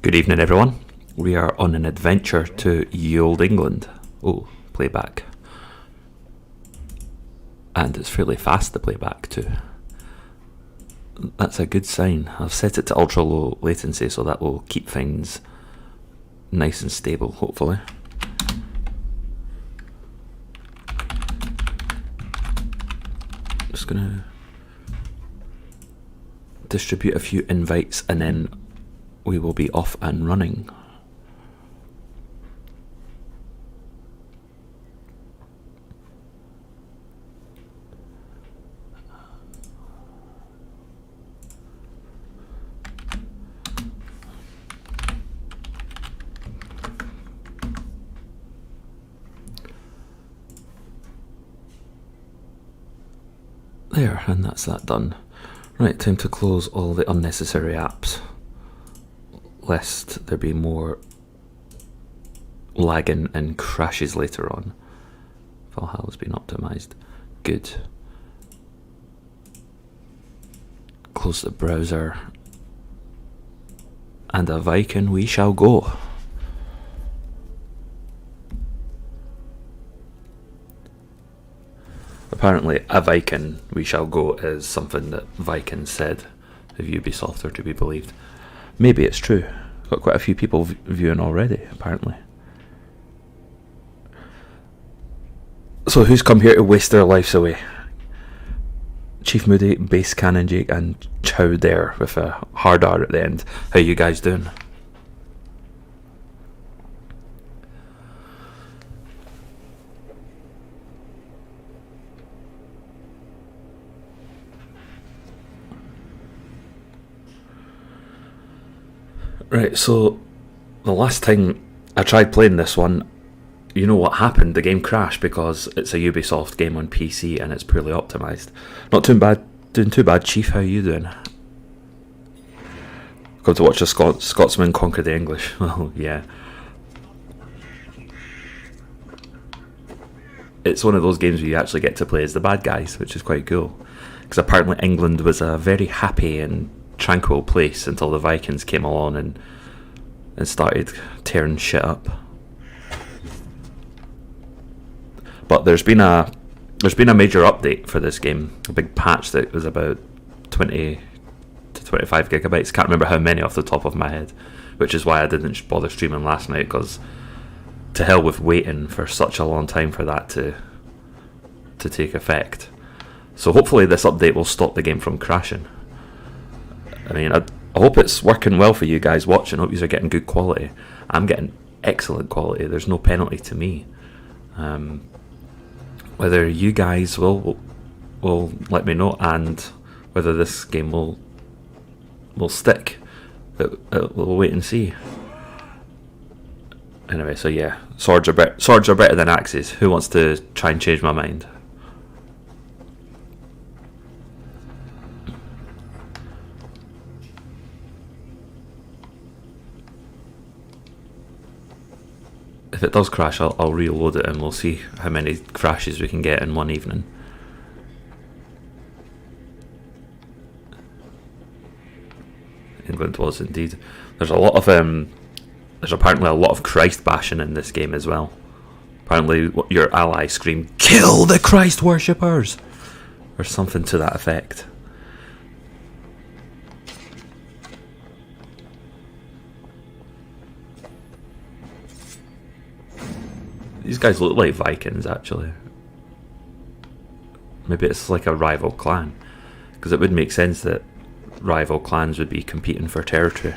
Good evening, everyone. We are on an adventure to ye olde England. Oh, playback. And it's fairly fast, the playback, too. That's a good sign. I've set it to ultra low latency, so that will keep things nice and stable, hopefully. Just gonna distribute a few invites and then we will be off and running. There, and that's that done. Right, time to close all the unnecessary apps, lest there be more lagging and crashes later on. Valhalla's been optimised. Good. Close the browser. And a Viking we shall go. Apparently, a Viking we shall go is something that Vikings said, if Ubisoft are to be believed. Maybe it's true. Got quite a few people viewing already, apparently. So who's come here to waste their lives away? Chief Moody, Base Cannon Jake, and Chow Dare with a hard R at the end. How you guys doing? Right, so the last time I tried playing this one, you know what happened? The game crashed because it's a Ubisoft game on PC and it's poorly optimised. Not too bad, doing too bad, Chief. How you doing? Come to watch a Scotsman conquer the English. Well, yeah. It's one of those games where you actually get to play as the bad guys, which is quite cool. Because apparently England was a very happy and tranquil place until the Vikings came along and started tearing shit up. But there's been a major update for this game, a big patch that was about 20 to 25 gigabytes. Can't remember how many off the top of my head, which is why I didn't bother streaming last night, because to hell with waiting for such a long time for that to take effect. So hopefully this update will stop the game from crashing. I mean, I hope it's working well for you guys watching. I hope you are getting good quality. I'm getting excellent quality. There's no penalty to me. Whether you guys will let me know, and whether this game will stick, we'll wait and see. Anyway, so yeah, swords are better than axes. Who wants to try and change my mind? If it does crash, I'll reload it and we'll see how many crashes we can get in one evening. England was indeed. There's apparently a lot of Christ bashing in this game as well. Apparently your allies scream, "Kill the Christ worshippers!" or something to that effect. These guys look like Vikings, actually. Maybe it's like a rival clan, because it would make sense that rival clans would be competing for territory.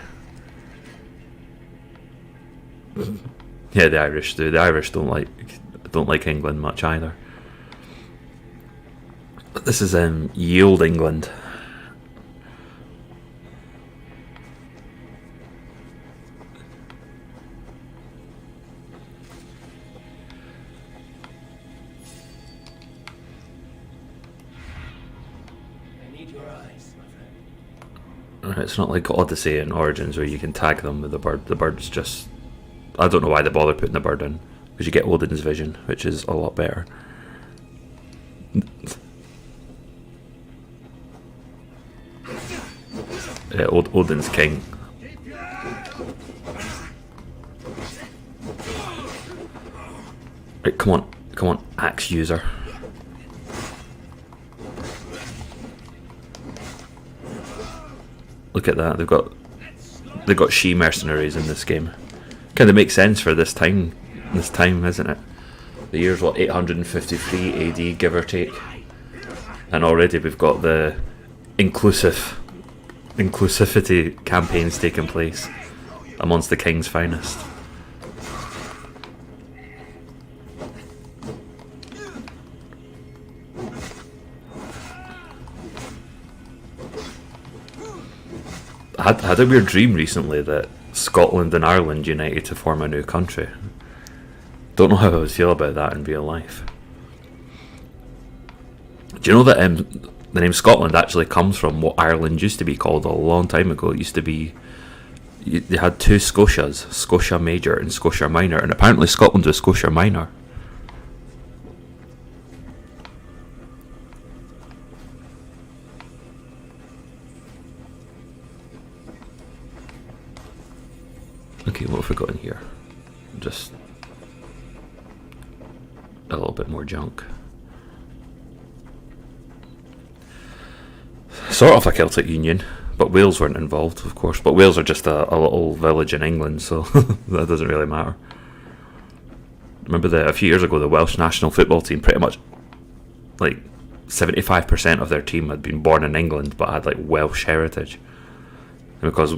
Yeah, the Irish do. The Irish don't like England much either. But this is ye olde England. It's not like Odyssey and Origins where you can tag them with the bird. The bird's just... I don't know why they bother putting the bird in, because you get Odin's vision, which is a lot better. Odin's king. Right, come on, axe user. Look at that. They've got she mercenaries in this game. Kind of makes sense for this time. This time, isn't it? The year's what, 853 AD, give or take. And already we've got the inclusivity campaigns taking place amongst the king's finest. I had a weird dream recently that Scotland and Ireland united to form a new country. Don't know how I would feel about that in real life. Do you know that the name Scotland actually comes from what Ireland used to be called a long time ago? It used to be... They had two Scotias, Scotia Major and Scotia Minor, and apparently Scotland was Scotia Minor. Okay, what have we got in here? Just a little bit more junk. Sort of a Celtic Union, but Wales weren't involved, of course. But Wales are just a little village in England, so that doesn't really matter. Remember a few years ago, the Welsh national football team, pretty much like 75% of their team had been born in England, but had like Welsh heritage. And because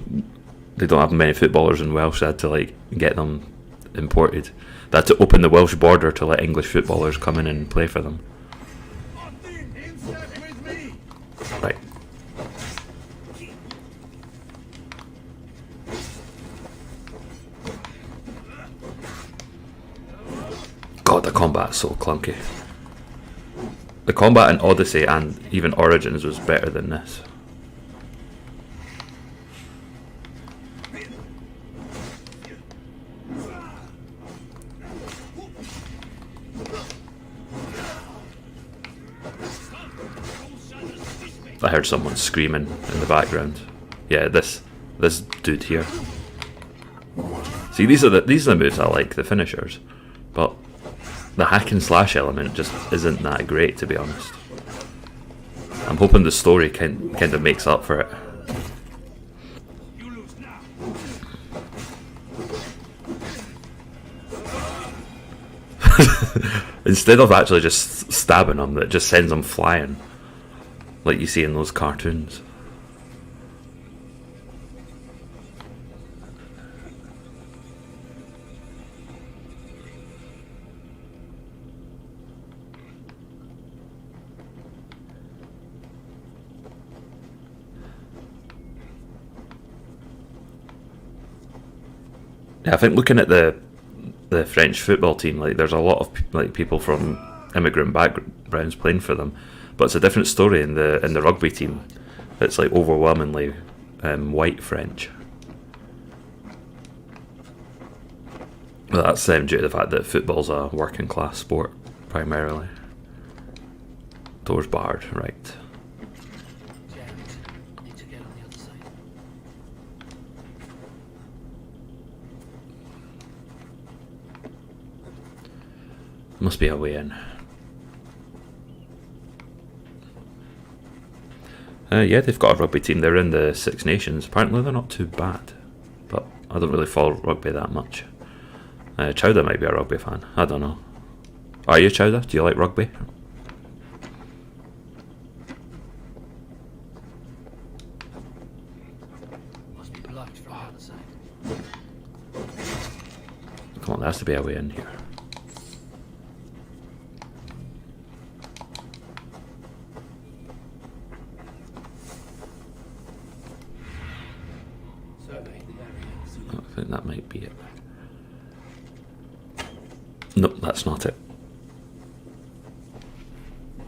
they don't have many footballers in Welsh, they had to like get them imported. They had to open the Welsh border to let English footballers come in and play for them. Right. God, the combat's so clunky. The combat in Odyssey and even Origins was better than this. I heard someone screaming in the background. Yeah, this dude here. See, these are the moves I like, the finishers, but the hack and slash element just isn't that great, to be honest. I'm hoping the story kind of makes up for it. Instead of actually just stabbing them, that just sends them flying, like you see in those cartoons. Yeah, I think looking at the French football team, like there's a lot of like people from immigrant backgrounds playing for them, but it's a different story in the rugby team. It's like overwhelmingly white French. Well, that's due to the fact that football's a working class sport primarily. Doors barred, right? Must be a way in. Yeah, they've got a rugby team. They're in the Six Nations. Apparently they're not too bad, but I don't really follow rugby that much. Chowder might be a rugby fan. I don't know. Are you, Chowder? Do you like rugby? Come on, there has to be a way in here. I think that might be it. Nope, that's not it.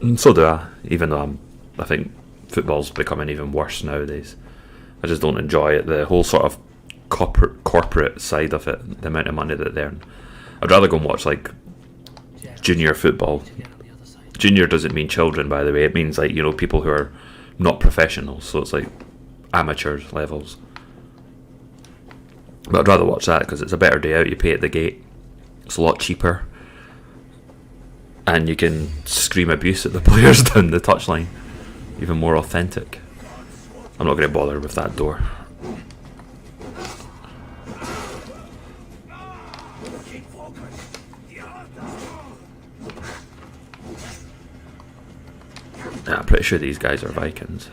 And so do I, even though I think football's becoming even worse nowadays. I just don't enjoy it, the whole sort of corporate side of it, the amount of money that they earn. I'd rather go and watch like junior football. Junior doesn't mean children, by the way. It means like, you know, people who are not professionals, so it's like amateur levels. But I'd rather watch that because it's a better day out. You pay at the gate. It's a lot cheaper. and you can scream abuse at the players down the touchline. Even more authentic. I'm not going to bother with that door. Yeah, I'm pretty sure these guys are Vikings.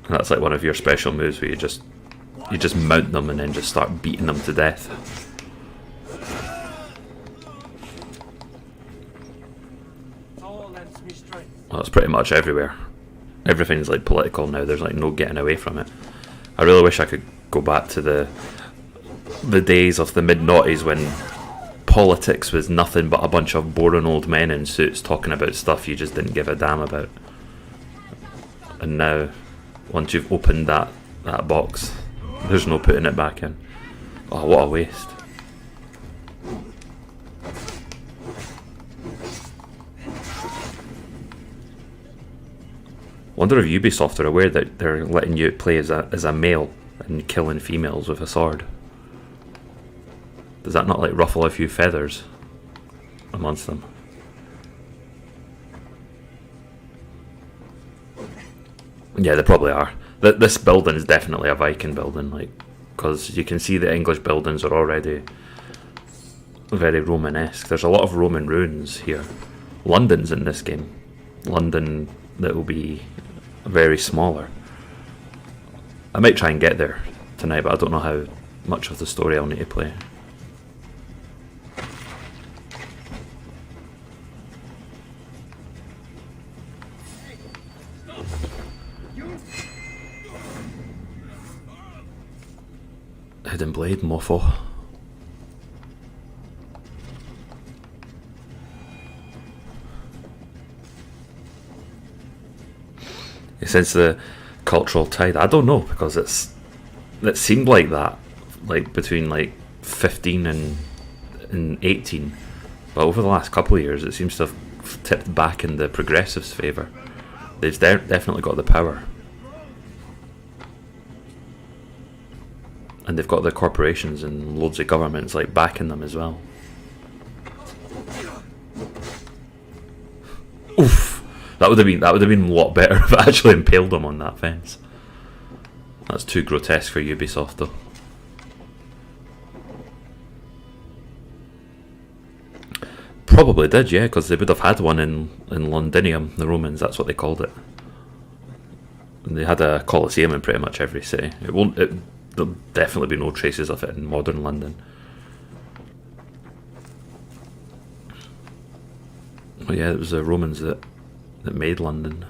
That's like one of your special moves where you just mount them and then just start beating them to death. Well, it's pretty much everywhere. Everything's like political now. There's like no getting away from it. I really wish I could go back to the days of the mid-noughties when politics was nothing but a bunch of boring old men in suits talking about stuff you just didn't give a damn about. And now, once you've opened that box, there's no putting it back in. Oh, what a waste. Wonder if Ubisoft are aware that they're letting you play as a male and killing females with a sword. Does that not like ruffle a few feathers amongst them? Yeah, they probably are. This building is definitely a Viking building, like, because you can see the English buildings are already very Romanesque. There's a lot of Roman ruins here. London's in this game. London that will be very smaller. I might try and get there tonight, but I don't know how much of the story I'll need to play. Hidden blade, mofo. You sense the cultural tide? I don't know, because it seemed like that, like between like 15 and 18, but over the last couple of years it seems to have tipped back in the progressives' favour. They've definitely got the power. And they've got the corporations and loads of governments like backing them as well. Oof! That would have been a lot better if I actually impaled them on that fence. That's too grotesque for Ubisoft though. Probably did, yeah, because they would have had one in Londinium, the Romans, that's what they called it. And they had a Colosseum in pretty much every city. There'll definitely be no traces of it in modern London. Oh yeah, it was the Romans that made London.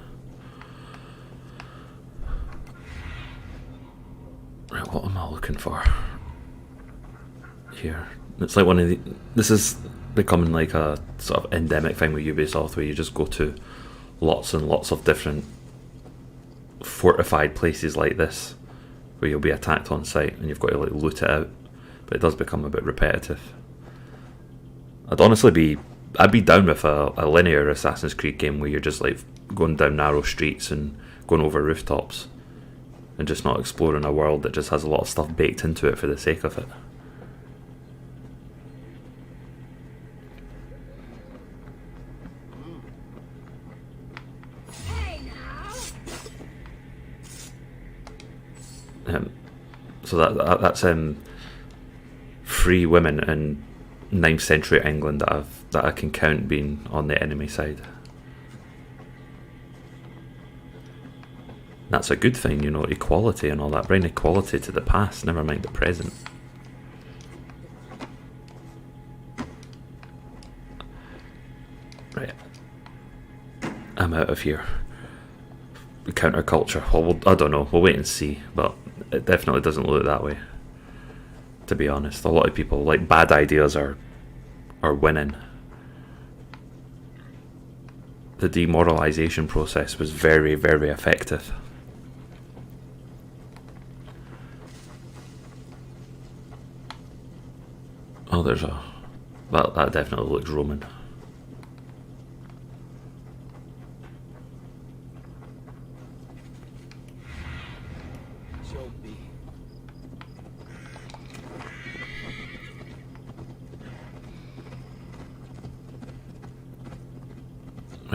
Right, what am I looking for here? It's like one of the... This is becoming like a sort of endemic thing with Ubisoft, where you just go to lots and lots of different fortified places like this, where you'll be attacked on sight and you've got to like loot it out, but it does become a bit repetitive. I'd be down with a linear Assassin's Creed game where you're just like going down narrow streets and going over rooftops and just not exploring a world that just has a lot of stuff baked into it for the sake of it. So that's three women in 9th century England that I can count being on the enemy side. That's a good thing, you know, equality and all that. Bring equality to the past, never mind the present. Right. I'm out of here. Counterculture. Well, I don't know. We'll wait and see, but it definitely doesn't look that way. To be honest, a lot of people like bad ideas are winning. The demoralization process was very, very effective. Oh, there's a... That definitely looks Roman.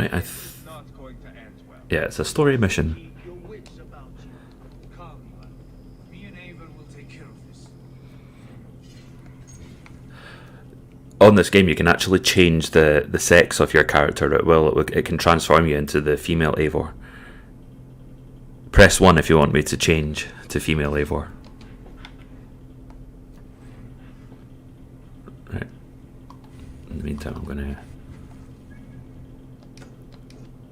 Right, This is not going to end well. yeah, it's a story mission. Keep your wits about you. Calm, man. Me and Ava will take care of this. On this game, you can actually change the sex of your character at will. It can transform you into the female Eivor. Press 1 if you want me to change to female Eivor. Right. In the meantime, I'm going to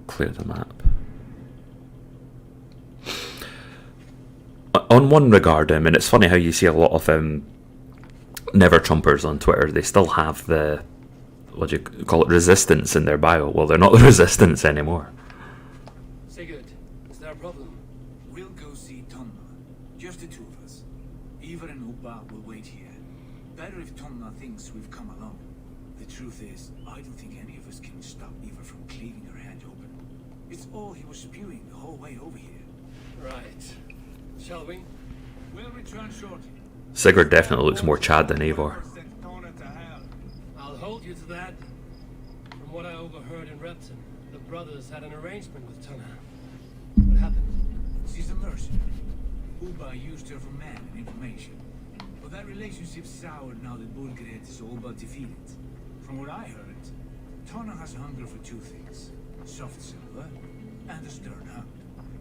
clear the map. On one regard, and it's funny how you see a lot of Never Trumpers on Twitter. They still have the, what do you call it, resistance in their bio. Well, they're not the resistance anymore. Sigurd, is there a problem? We'll go see Tonna. Just the two of us. Eva and Upa will wait here. Better if Tonna thinks we've come alone. The truth is, I don't think any of us can stop Eva from cleaving her hand open. It's all he was spewing the whole way over here. Right. Shall we? We'll return shortly. Sigurd definitely looks more Chad than Eivor. Send Tonna to hell. I'll hold you to that. From what I overheard in Repton, the brothers had an arrangement with Tonna. What happened? She's a mercenary. Upa used her for man and information. But that relationship's soured now that Valcrasha is all but defeated. From what I heard, Tonna has a hunger for two things. Soft silver and a stern hound.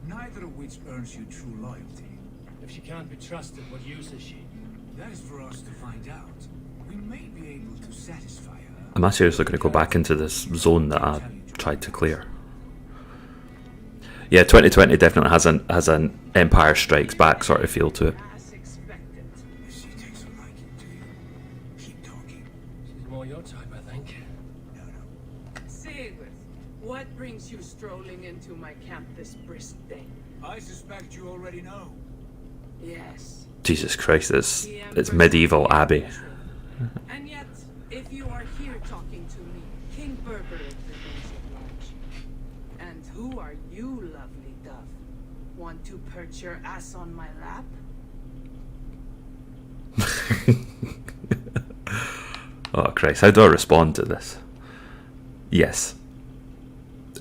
Neither of which earns you true loyalty. If she can't be trusted, what use is she? That is for us to find out. We may be able to satisfy her. Am I seriously going to go back into this zone that I tried to clear? Yeah, 2020 definitely has an Empire Strikes Back sort of feel to it. As expected. If she takes a liking to you, keep talking. She's more your type, I think. No. Sigurd, what brings you strolling into my camp this brisk day? I suspect you already know. Yes. Jesus Christ, it's medieval Abbey. And yet, if you are here talking to me, King Berberit remains at large. And who are you, lovely dove? Want to perch your ass on my lap? Oh Christ, how do I respond to this? Yes.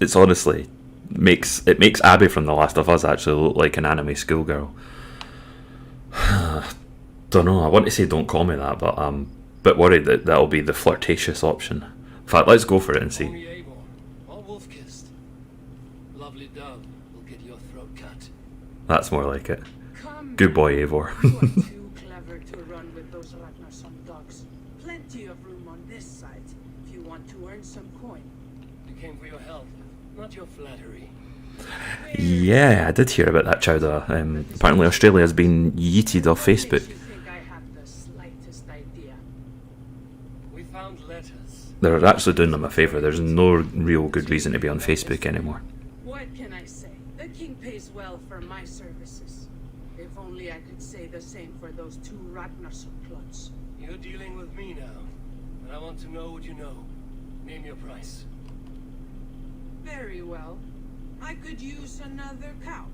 It's honestly makes Abby from The Last of Us actually look like an anime schoolgirl. Don't know, I want to say don't call me that, but I'm a bit worried that that'll be the flirtatious option. In fact, let's go for it and see. Only Eivor, or wolf-kissed. Lovely dove will get your throat cut. That's more like it. Come Good now. boy, Eivor. You are too clever to run with those Ragnarsson dogs. Plenty of room on this side if you want to earn some coin. You came for your help, not your flattery. Yeah, I did hear about that chowder. Apparently Australia has been yeeted off What makes Facebook. you think I have the slightest idea? We found letters. They're actually doing them a favour. There's no real good reason to be on Facebook anymore. What can I say? The king pays well for my services. If only I could say the same for those two Ragnarsson clots. You're dealing with me now, and I want to know what you know. Name your price. Very well. I could use another cow.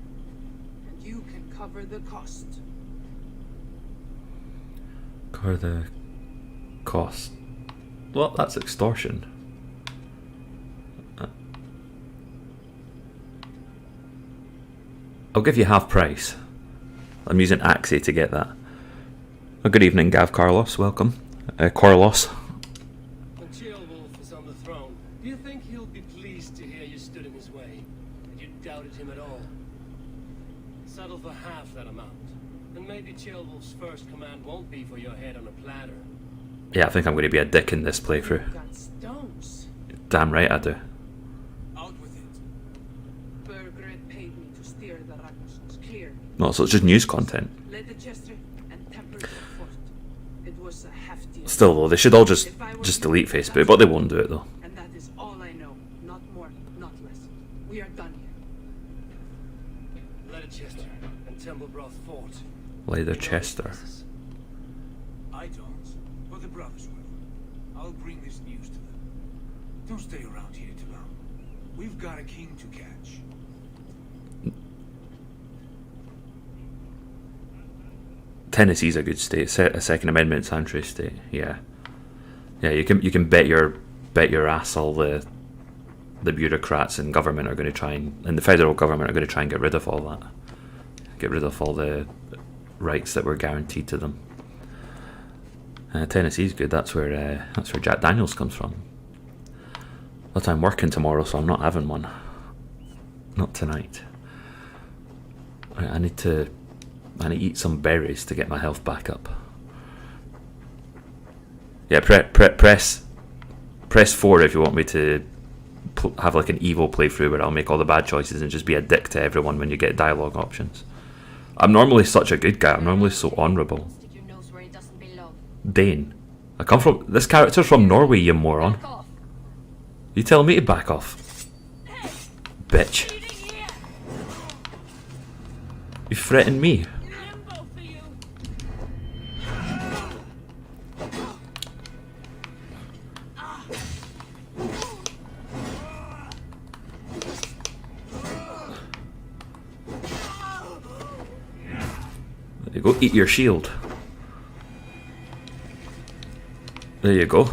And you can cover the cost. Cover the cost. Well, that's extortion. I'll give you half price. I'm using Axie to get that. Oh, good evening, Gav Carlos. Welcome. Corlos. When Ceolwulf is on the throne, do you think he'll be pleased to hear you stood in his way? That you doubted him at all? Settle for half that amount. And maybe Ceolwulf's first command won't be for your head on a platter. Yeah, I think I'm going to be a dick in this playthrough. Got stones. Damn right I do. Out with it. Bergred paid me to steer the Ragnarssons clear. No, so it's just news content. Led the Chester and tempered the fort. It was a hefty... Still though, they should all just delete Facebook, but they won't do it though. And that is all I know. Not more, not less. We are done here. Leicester and Templebroth Fort. Leather Chester. I don't, but the brothers will. I'll bring this news to them. Don't stay around here too long. We've got a king to catch. Tennessee's a good state. A Second Amendment sanctuary state. Yeah, yeah. You can bet your ass all the the bureaucrats and government are going to try and the federal government are going to try and get rid of all that, get rid of all the rights that were guaranteed to them. Tennessee's good. That's where Jack Daniels comes from. But I'm working tomorrow, so I'm not having one. Not tonight. I need to eat some berries to get my health back up. Yeah, press 4 if you want me to have like an evil playthrough where I'll make all the bad choices and just be a dick to everyone when you get dialogue options. I'm normally such a good guy. I'm normally so honourable. Dane. I come from... This character's from Norway, you moron. You telling me to back off? Bitch. You threaten me? There you go, eat your shield. There you go.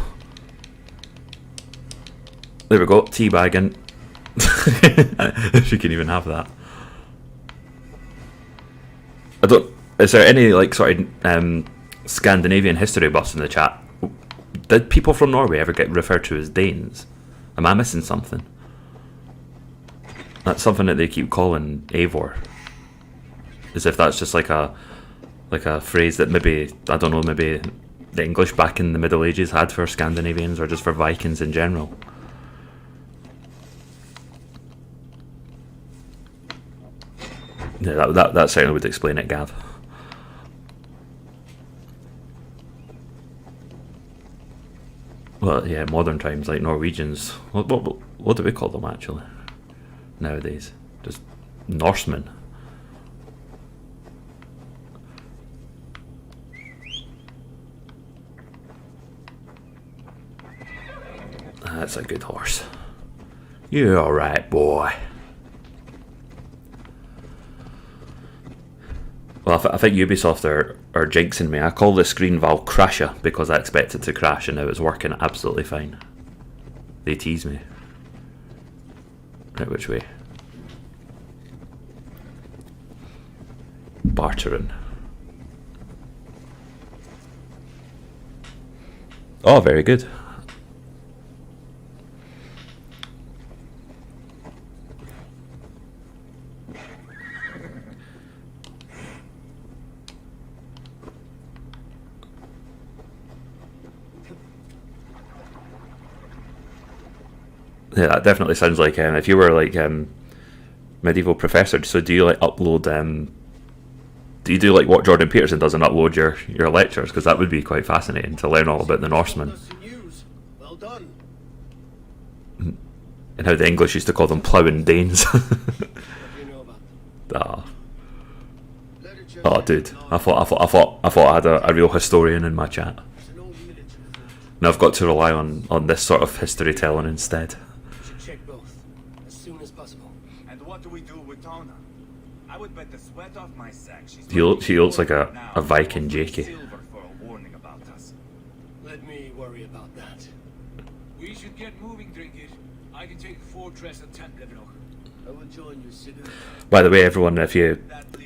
There we go, teabagging. If you can even have that. I don't... Is there any, like, sort of Scandinavian history buffs in the chat? Did people from Norway ever get referred to as Danes? Am I missing something? That's something that they keep calling Eivor. As if that's just like a phrase that maybe, I don't know, maybe the English back in the Middle Ages had for Scandinavians or just for Vikings in general. Yeah, that certainly would explain it, Gav. Well, yeah, modern times, like Norwegians. What do we call them actually nowadays? Just Norsemen. That's a good horse. You're alright, boy. Well, I think Ubisoft are jinxing me. I call this screen Valcrasha because I expect it to crash and now it's working absolutely fine. They tease me. Right, which way? Bartering. Oh, very good. Yeah, that definitely sounds like if you were like medieval professor. So do you like upload? Do you do like what Jordan Peterson does and upload your lectures? Because that would be quite fascinating to learn all about the Norsemen. Well done. And how the English used to call them ploughing Danes. Oh. Oh, dude! I thought I had a real historian in my chat. Now I've got to rely on this sort of history telling instead. Check both as soon as possible. And what do we do with Tona? I would bet the sweat off my sack. She looks like a Viking Jakey. Silver for a warning about us. Let me worry about that. We should get moving, Drinkit. I can take the fortress and Templerbrook. I will join you, Sigurd. By the way, everyone, if you,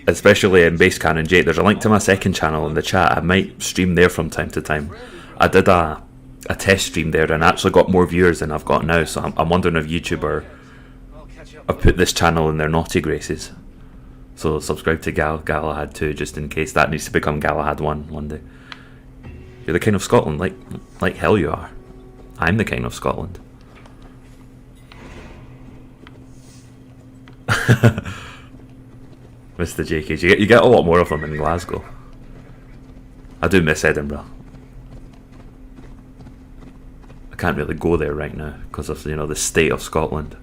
especially in Base Cannon Jake, there's a link to my second channel in the chat. I might stream there from time to time. I did a test stream there and actually got more viewers than I've got now, so I'm wondering if YouTube have put this channel in their naughty graces. So subscribe to Galahad 2 just in case that needs to become Galahad 1 one day. You're the King of Scotland, like hell you are. I'm the King of Scotland. Mr. JKs, you get a lot more of them in Glasgow. I do miss Edinburgh. I can't really go there right now because of the state of Scotland.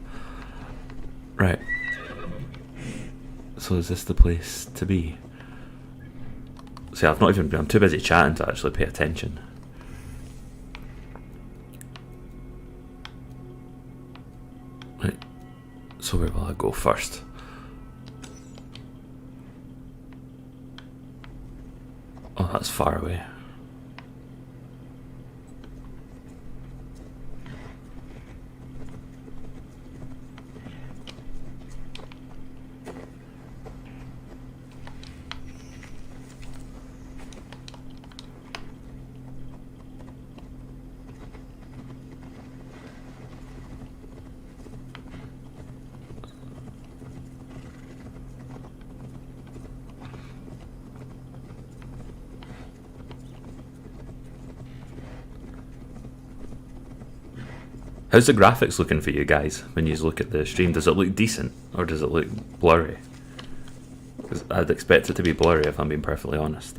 Right. So is this the place to be? See, I'm too busy chatting to actually pay attention. Right. So where will I go first? Oh, that's far away. How's the graphics looking for you guys when you look at the stream? Does it look decent or does it look blurry? Because I'd expect it to be blurry if I'm being perfectly honest.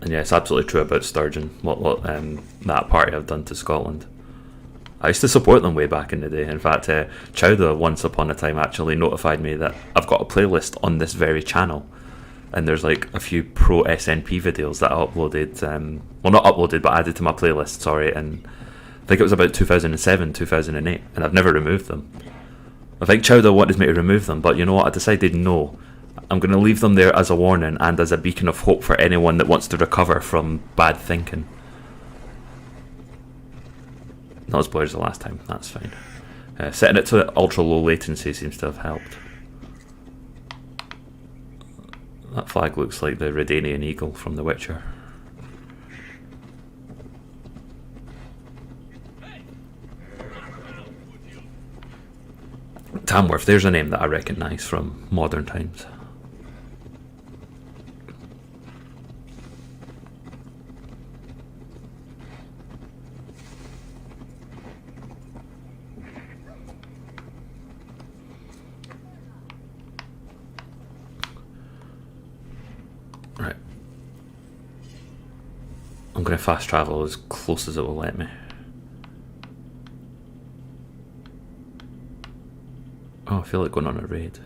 And yeah, it's absolutely true about Sturgeon, what that party have done to Scotland. I used to support them way back in the day. In fact, Chowda once upon a time actually notified me that I've got a playlist on this very channel, and there's like a few pro SNP videos that I uploaded, well not uploaded but added to my playlist, sorry, and I think it was about 2007, 2008, and I've never removed them. I think Chowda wanted me to remove them, but you know what, I decided no. I'm going to leave them there as a warning and as a beacon of hope for anyone that wants to recover from bad thinking. Not as blurry as the last time, that's fine. Setting it to ultra low latency seems to have helped. That flag looks like the Redanian eagle from The Witcher. Tamworth, there's a name that I recognise from modern times. Right. I'm going to fast travel as close as it will let me. Oh, I feel like going on a raid.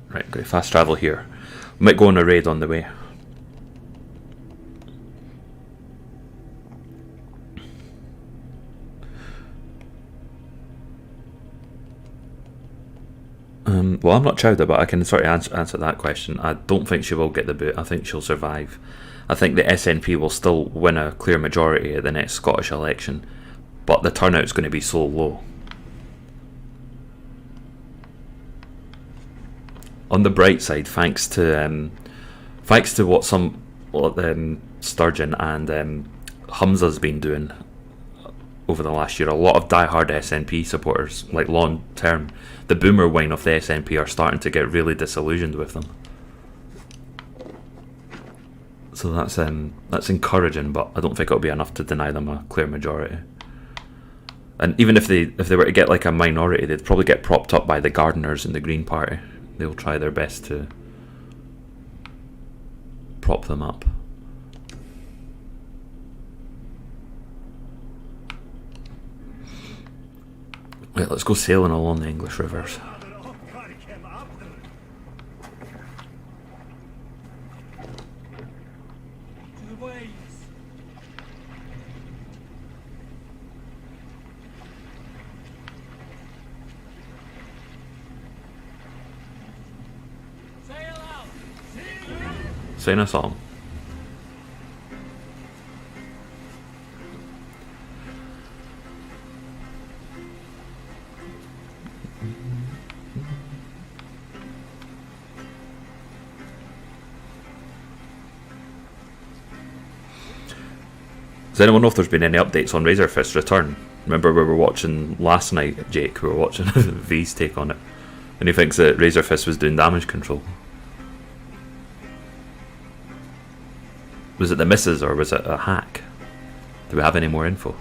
Right, going to fast travel here. Might go on a raid on the way. Well, I'm not Chowda, but I can sort of answer that question. I don't think she will get the boot. I think she'll survive. I think the SNP will still win a clear majority at the next Scottish election, but the turnout's going to be so low. On the bright side, thanks to what Sturgeon and Humza's been doing over the last year, a lot of die-hard SNP supporters, like long term, the boomer wing of the SNP are starting to get really disillusioned with them. So that's encouraging, but I don't think it'll be enough to deny them a clear majority. And even if they were to get like a minority, they'd probably get propped up by the Gardeners and the Green Party. They'll try their best to prop them up. Right, let's go sailing along the English rivers. Sing a song. Does anyone know if there's been any updates on Razorfist's return? Remember we were watching last night, Jake, we were watching V's take on it, and he thinks that Razorfist was doing damage control. Was it the misses or was it a hack? Do we have any more info?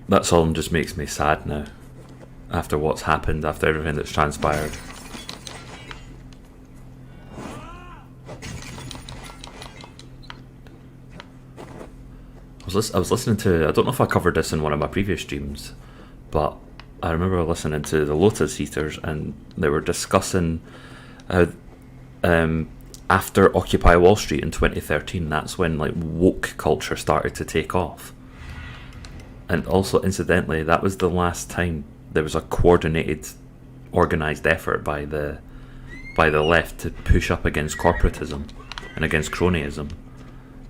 That song just makes me sad now, after what's happened, after everything that's transpired. I was listening to, I don't know if I covered this in one of my previous streams, but I remember listening to the Lotus Eaters and they were discussing how after Occupy Wall Street in 2013, that's when like woke culture started to take off. And also, incidentally, that was the last time there was a coordinated organised effort by the left to push up against corporatism and against cronyism.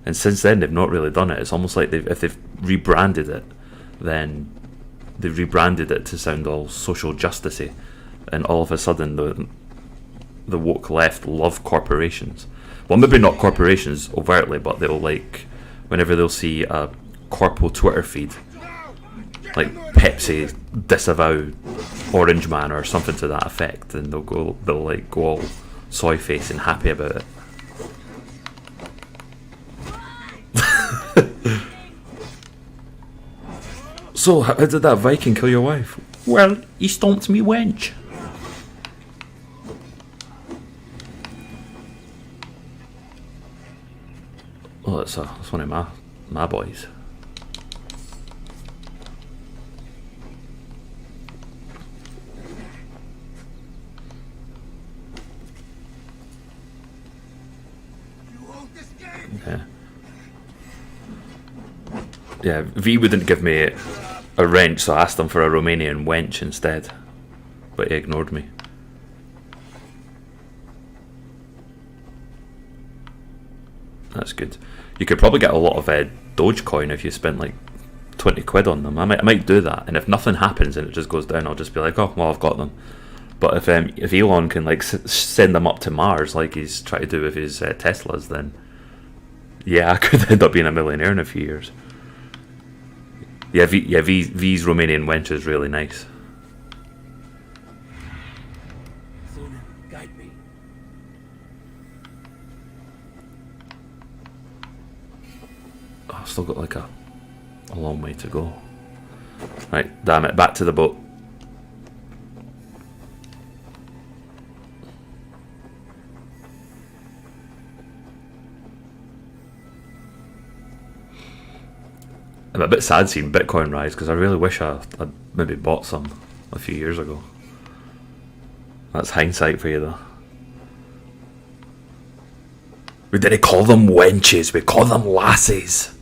And since then, they've not really done it. It's almost like if they've rebranded it, then they've rebranded it to sound all social justicey, and all of a sudden the woke left love corporations. Well, maybe not corporations overtly, but they'll like, whenever they'll see a corpo Twitter feed, like Pepsi disavow Orange Man or something to that effect, and they'll go all soy face and happy about it. So, how did that Viking kill your wife? Well, he stomped me wench. Oh, it's one of my boys. Yeah, V wouldn't give me a wrench, so I asked him for a Romanian wench instead. But he ignored me. That's good. You could probably get a lot of Dogecoin if you spent like 20 quid on them. I might do that, and if nothing happens and it just goes down, I'll just be like, oh, well, I've got them. But if Elon can like send them up to Mars like he's trying to do with his Teslas, then yeah, I could end up being a millionaire in a few years. Yeah, V's Romanian wench is really nice. Sooner, guide me. Oh, I've still got like a long way to go. Right, damn it, back to the boat. I'm a bit sad seeing Bitcoin rise because I really wish I'd maybe bought some a few years ago. That's hindsight for you though. We didn't call them wenches, we call them lassies.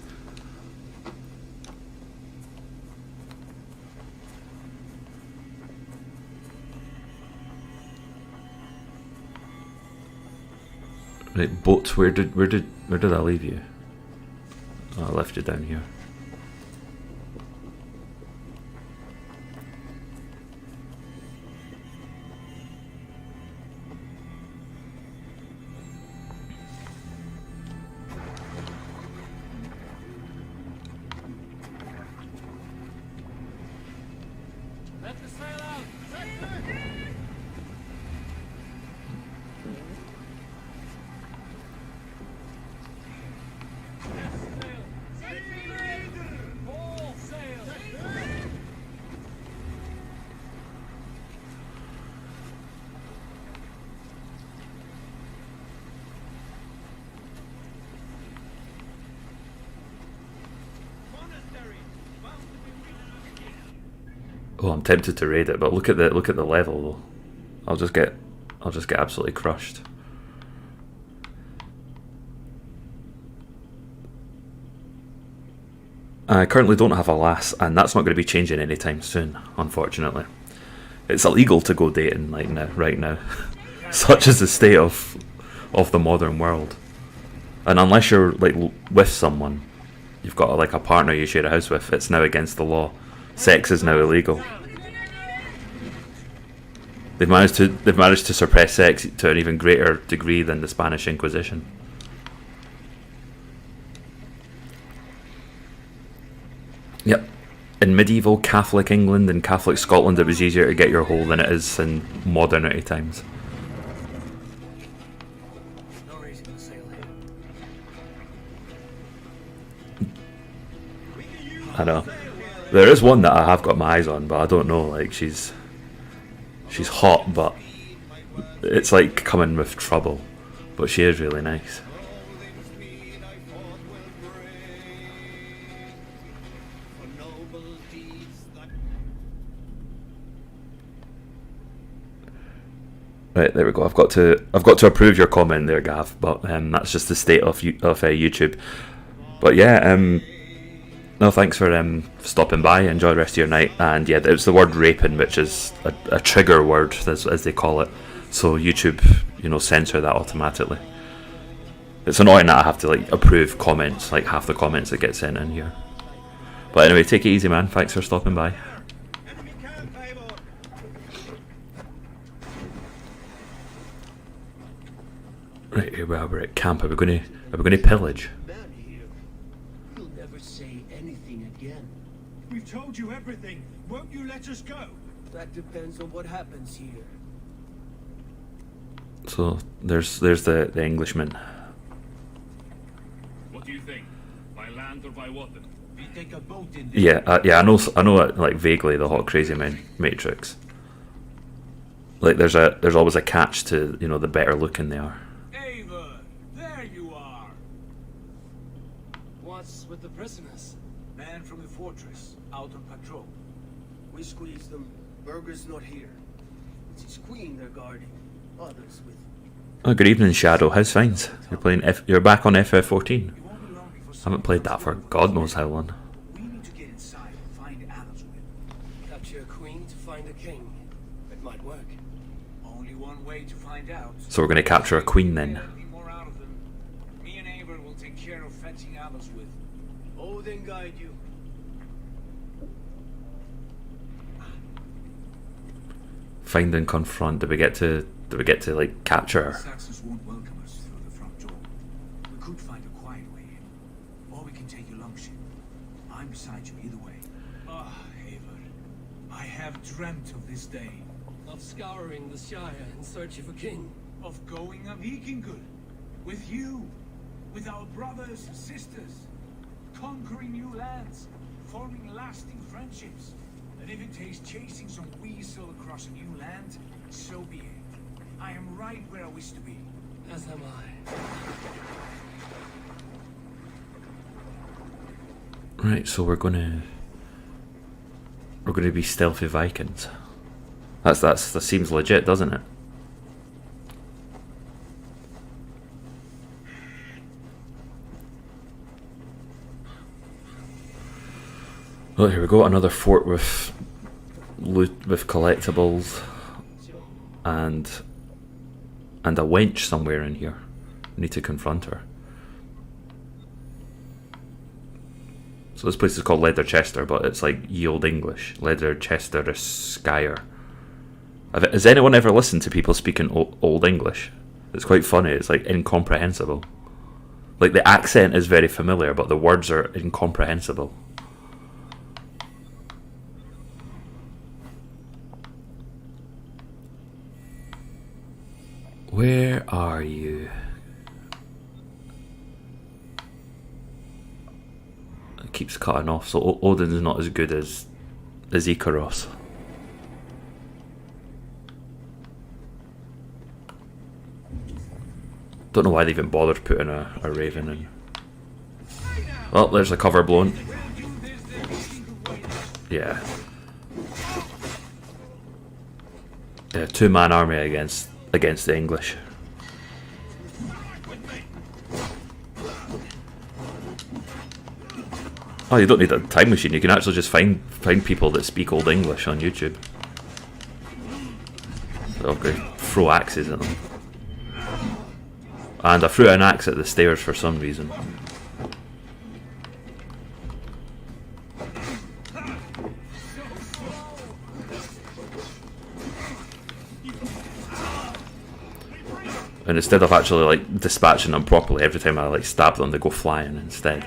Right, boat, where did I leave you? Oh, I left you down here. Let the sail out! Full sail! Oh, I'm tempted to raid it, but look at the level though. I'll just get absolutely crushed. I currently don't have a lass, and that's not going to be changing anytime soon, unfortunately. It's illegal to go dating right now. Such is the state of the modern world. And unless you're like with someone, you've got like a partner you share a house with, it's now against the law. Sex is now illegal. They've managed to suppress sex to an even greater degree than the Spanish Inquisition. Yep. In medieval Catholic England and Catholic Scotland, it was easier to get your hole than it is in modernity times. No reason to sail here. I know. There is one that I have got my eyes on, but I don't know. Like she's hot, but it's like coming with trouble. But she is really nice. Right, there we go. I've got to approve your comment there, Gav. But that's just the state of YouTube. But yeah, No, thanks for stopping by. Enjoy the rest of your night. And yeah, it's the word raping, which is a trigger word, as they call it. So YouTube, censor that automatically. It's annoying that I have to like approve comments, like half the comments that get sent in here. But anyway, take it easy, man. Thanks for stopping by. Enemy camp, Eivor. Right, here we are. We're at camp. Are we going to pillage? Man here. He'll never say anything again. We've told you everything. Won't you let us go? That depends on what happens here. So there's the Englishman. What do you think? By land or by water? We take a boat in. Yeah, I know like vaguely the Hot Crazy Men Matrix. Like there's always a catch to the better looking they are. Eivor, there you are. What's with the prisoners? Man from the fortress, out on patrol. We squeezed them. Burger's not here. It's his queen they're guarding. Others with. Oh, good evening, Shadow. How's things? You're back on FF14. It won't be long before I haven't played that for God knows how long. We need to get inside and find Alaswith. Capture a queen to find a king. It might work. Only one way to find out. So we're going to capture a queen then. There'll be more out of them. Me and Eivor will take care of fetching Alaswith. Odin guide you. Find and confront. Do we get to like capture her? Saxons won't welcome us through the front door. We could find a quiet way in, or we can take your longship. I'm beside you either way. Ah, Eivor, I have dreamt of this day. Of scouring the Shire in search of a king. Of going a Vikingur. With you. With our brothers and sisters. Conquering new lands. Forming lasting friendships. And if it takes chasing some weasel across a new land, so be it. I am right where I wish to be. As am I. Right, so we're gonna be stealthy Vikings. That seems legit, doesn't it? Well, here we go. Another fort with loot, with collectibles, and a wench somewhere in here. Need to confront her. So this place is called Leatherchester, but it's like ye old English. Leatherchester-skire. Has anyone ever listened to people speaking old English? It's quite funny. It's like incomprehensible. Like the accent is very familiar, but the words are incomprehensible. Where are you? It keeps cutting off, so Odin's not as good as Ikaros. Don't know why they even bothered putting a raven in. Well, there's a cover blown. Yeah. Yeah, 2-man army against the English. Oh, you don't need a time machine. You can actually just find people that speak Old English on YouTube. Okay, throw axes at them. And I threw an axe at the stairs for some reason. And instead of actually like dispatching them properly, every time I like stab them, they go flying instead.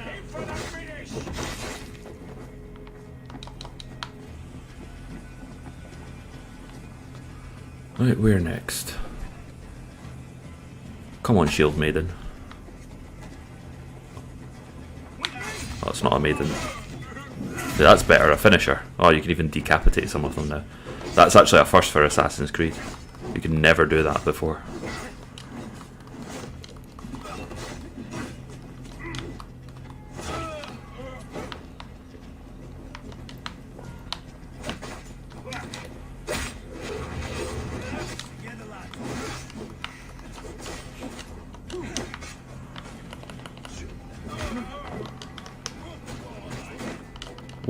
Right, where next? Come on, Shield Maiden. Oh, it's not a maiden. Yeah, that's better, a finisher. Oh, you can even decapitate some of them now. That's actually a first for Assassin's Creed. You could never do that before.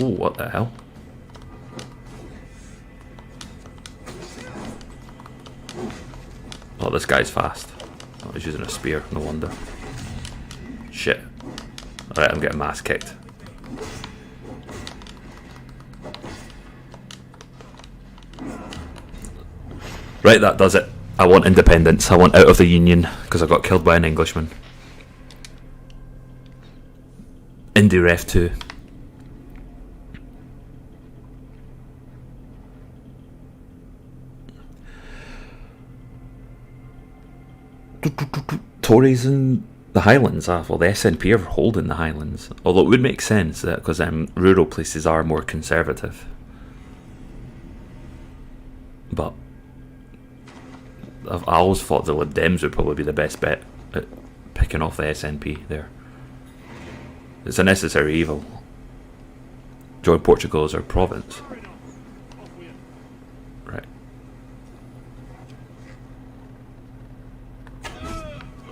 Oh, what the hell? Oh, this guy's fast. Oh, he's using a spear, no wonder. Shit. Alright, I'm getting mass kicked. Right, that does it. I want independence. I want out of the Union because I got killed by an Englishman. Indie Ref 2. Tories in the Highlands. Well, the SNP are holding the Highlands. Although it would make sense because rural places are more conservative. But I always thought the Lib Dems would probably be the best bet at picking off the SNP there. It's a necessary evil. Join Portugal as our province. Right.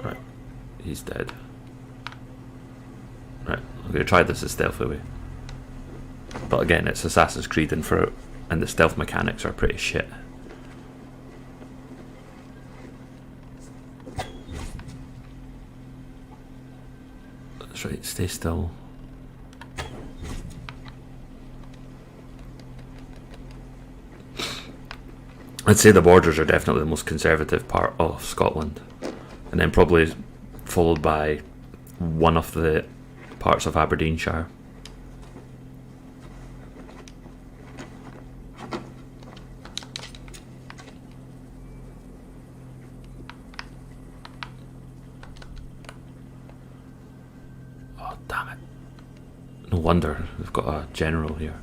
Right. He's dead. Right. I'm going to try this as stealthy way. But again, it's Assassin's Creed and the stealth mechanics are pretty shit. That's right, stay still. I'd say the borders are definitely the most conservative part of Scotland, and then probably followed by one of the parts of Aberdeenshire. Oh, damn it. No wonder we've got a general here.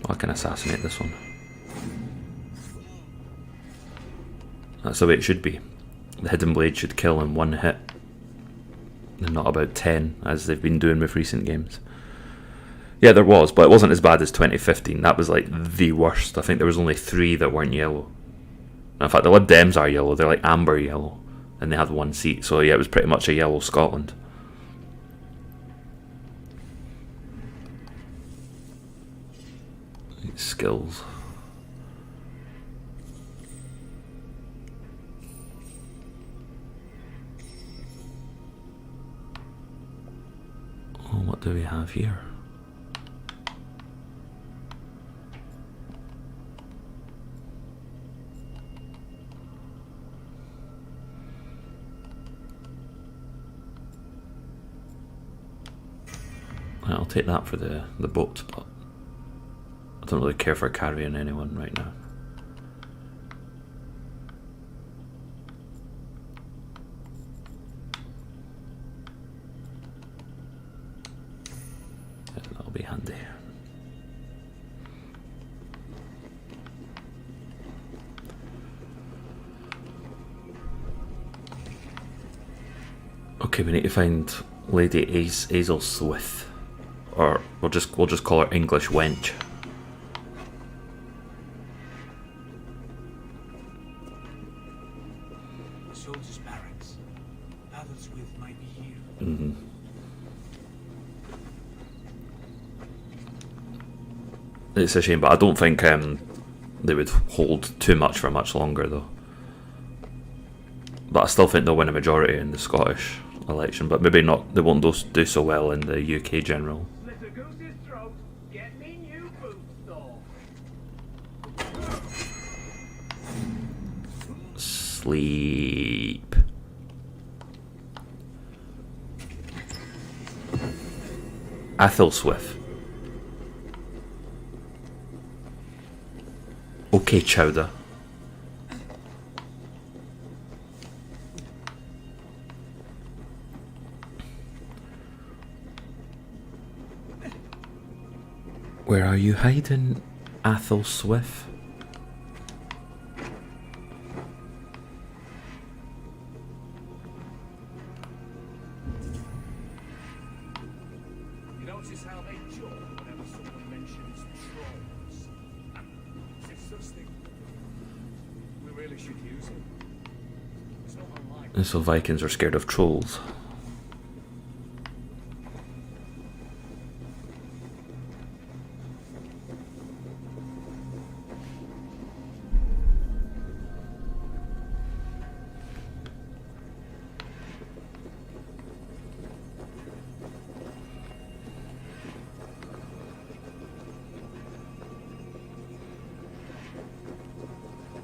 I can assassinate this one. That's the way it should be. The hidden blade should kill in one hit, and not about 10 as they've been doing with recent games. Yeah, there was, but it wasn't as bad as 2015. That was like the worst. I think there was only 3 that weren't yellow. In fact, the Lib Dems are yellow. They're like amber yellow, and they had 1 seat. So yeah, it was pretty much a yellow Scotland. Skills. Oh, what do we have here? I'll take that for the boat, but I don't really care for carrying anyone right now. Yeah, that'll be handy. Okay, we need to find Lady Azelthwith, or we'll just call her English Wench. Soldiers' barracks. Azelthwith might be here. Mm-hmm. It's a shame, but I don't think they would hold too much for much longer, though. But I still think they'll win a majority in the Scottish election, but maybe not. They won't do so well in the UK general. Slit a goose's throat. Get me new boots, though. Sleep. Athelswith. Okay, Chowder. Where are you hiding, Athelswith? Notice how they jump whenever someone mentions trolls. Is it such thing? We really should use it. It's not unlike. And so Vikings are scared of trolls.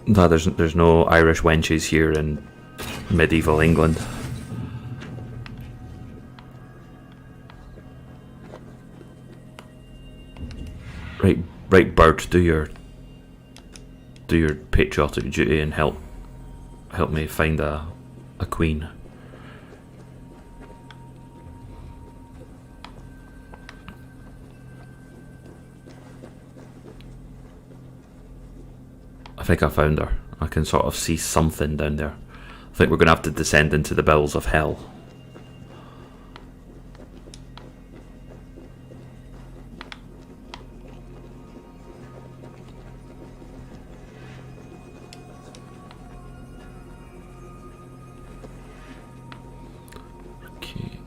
No, there's no Irish wenches here in medieval England. Right, Bird, do your patriotic duty and help me find a queen. I think I found her. I can sort of see something down there. I think we're going to have to descend into the bowels of hell. Okay.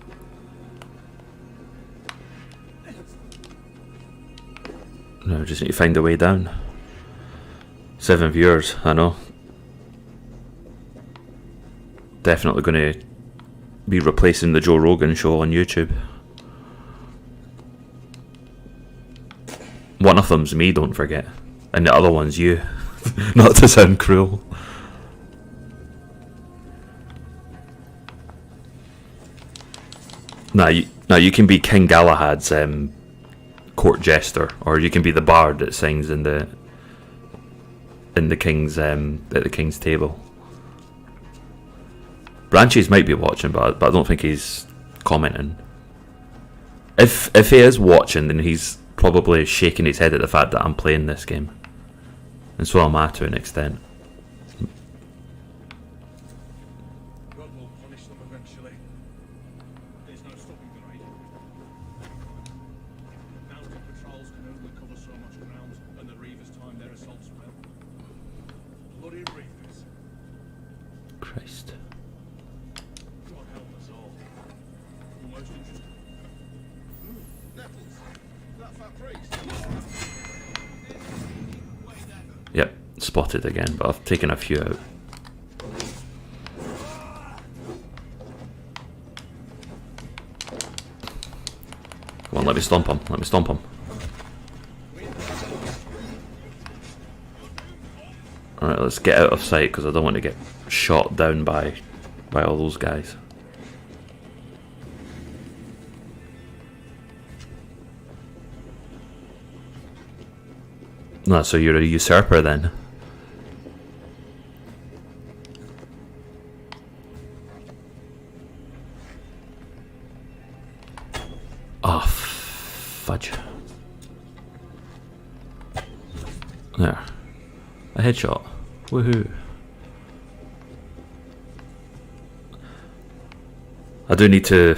Now I just need to find a way down. 7 viewers, I know. Definitely going to be replacing the Joe Rogan show on YouTube. One of them's me, don't forget. And the other one's you. Not to sound cruel. Now you can be King Galahad's court jester, or you can be the bard that sings in the king's at the king's table. Branches might be watching, but I don't think he's commenting. If he is watching, then he's probably shaking his head at the fact that I'm playing this game, and so am I to an extent. God will punish them eventually. There's no stopping the raid. Mounted patrols can only cover so much ground, and the Reavers time their assaults well. Bloody Reavers. Christ. God help us all. Almost interested. Nettles. That fat priest. Yep, spotted again, but I've taken a few out. Come on, let me stomp him. Let me stomp him. Alright, let's get out of sight because I don't want to get shot down by all those guys. No, so you're a usurper then? Oh, fudge. There. A headshot. Woohoo. I do need to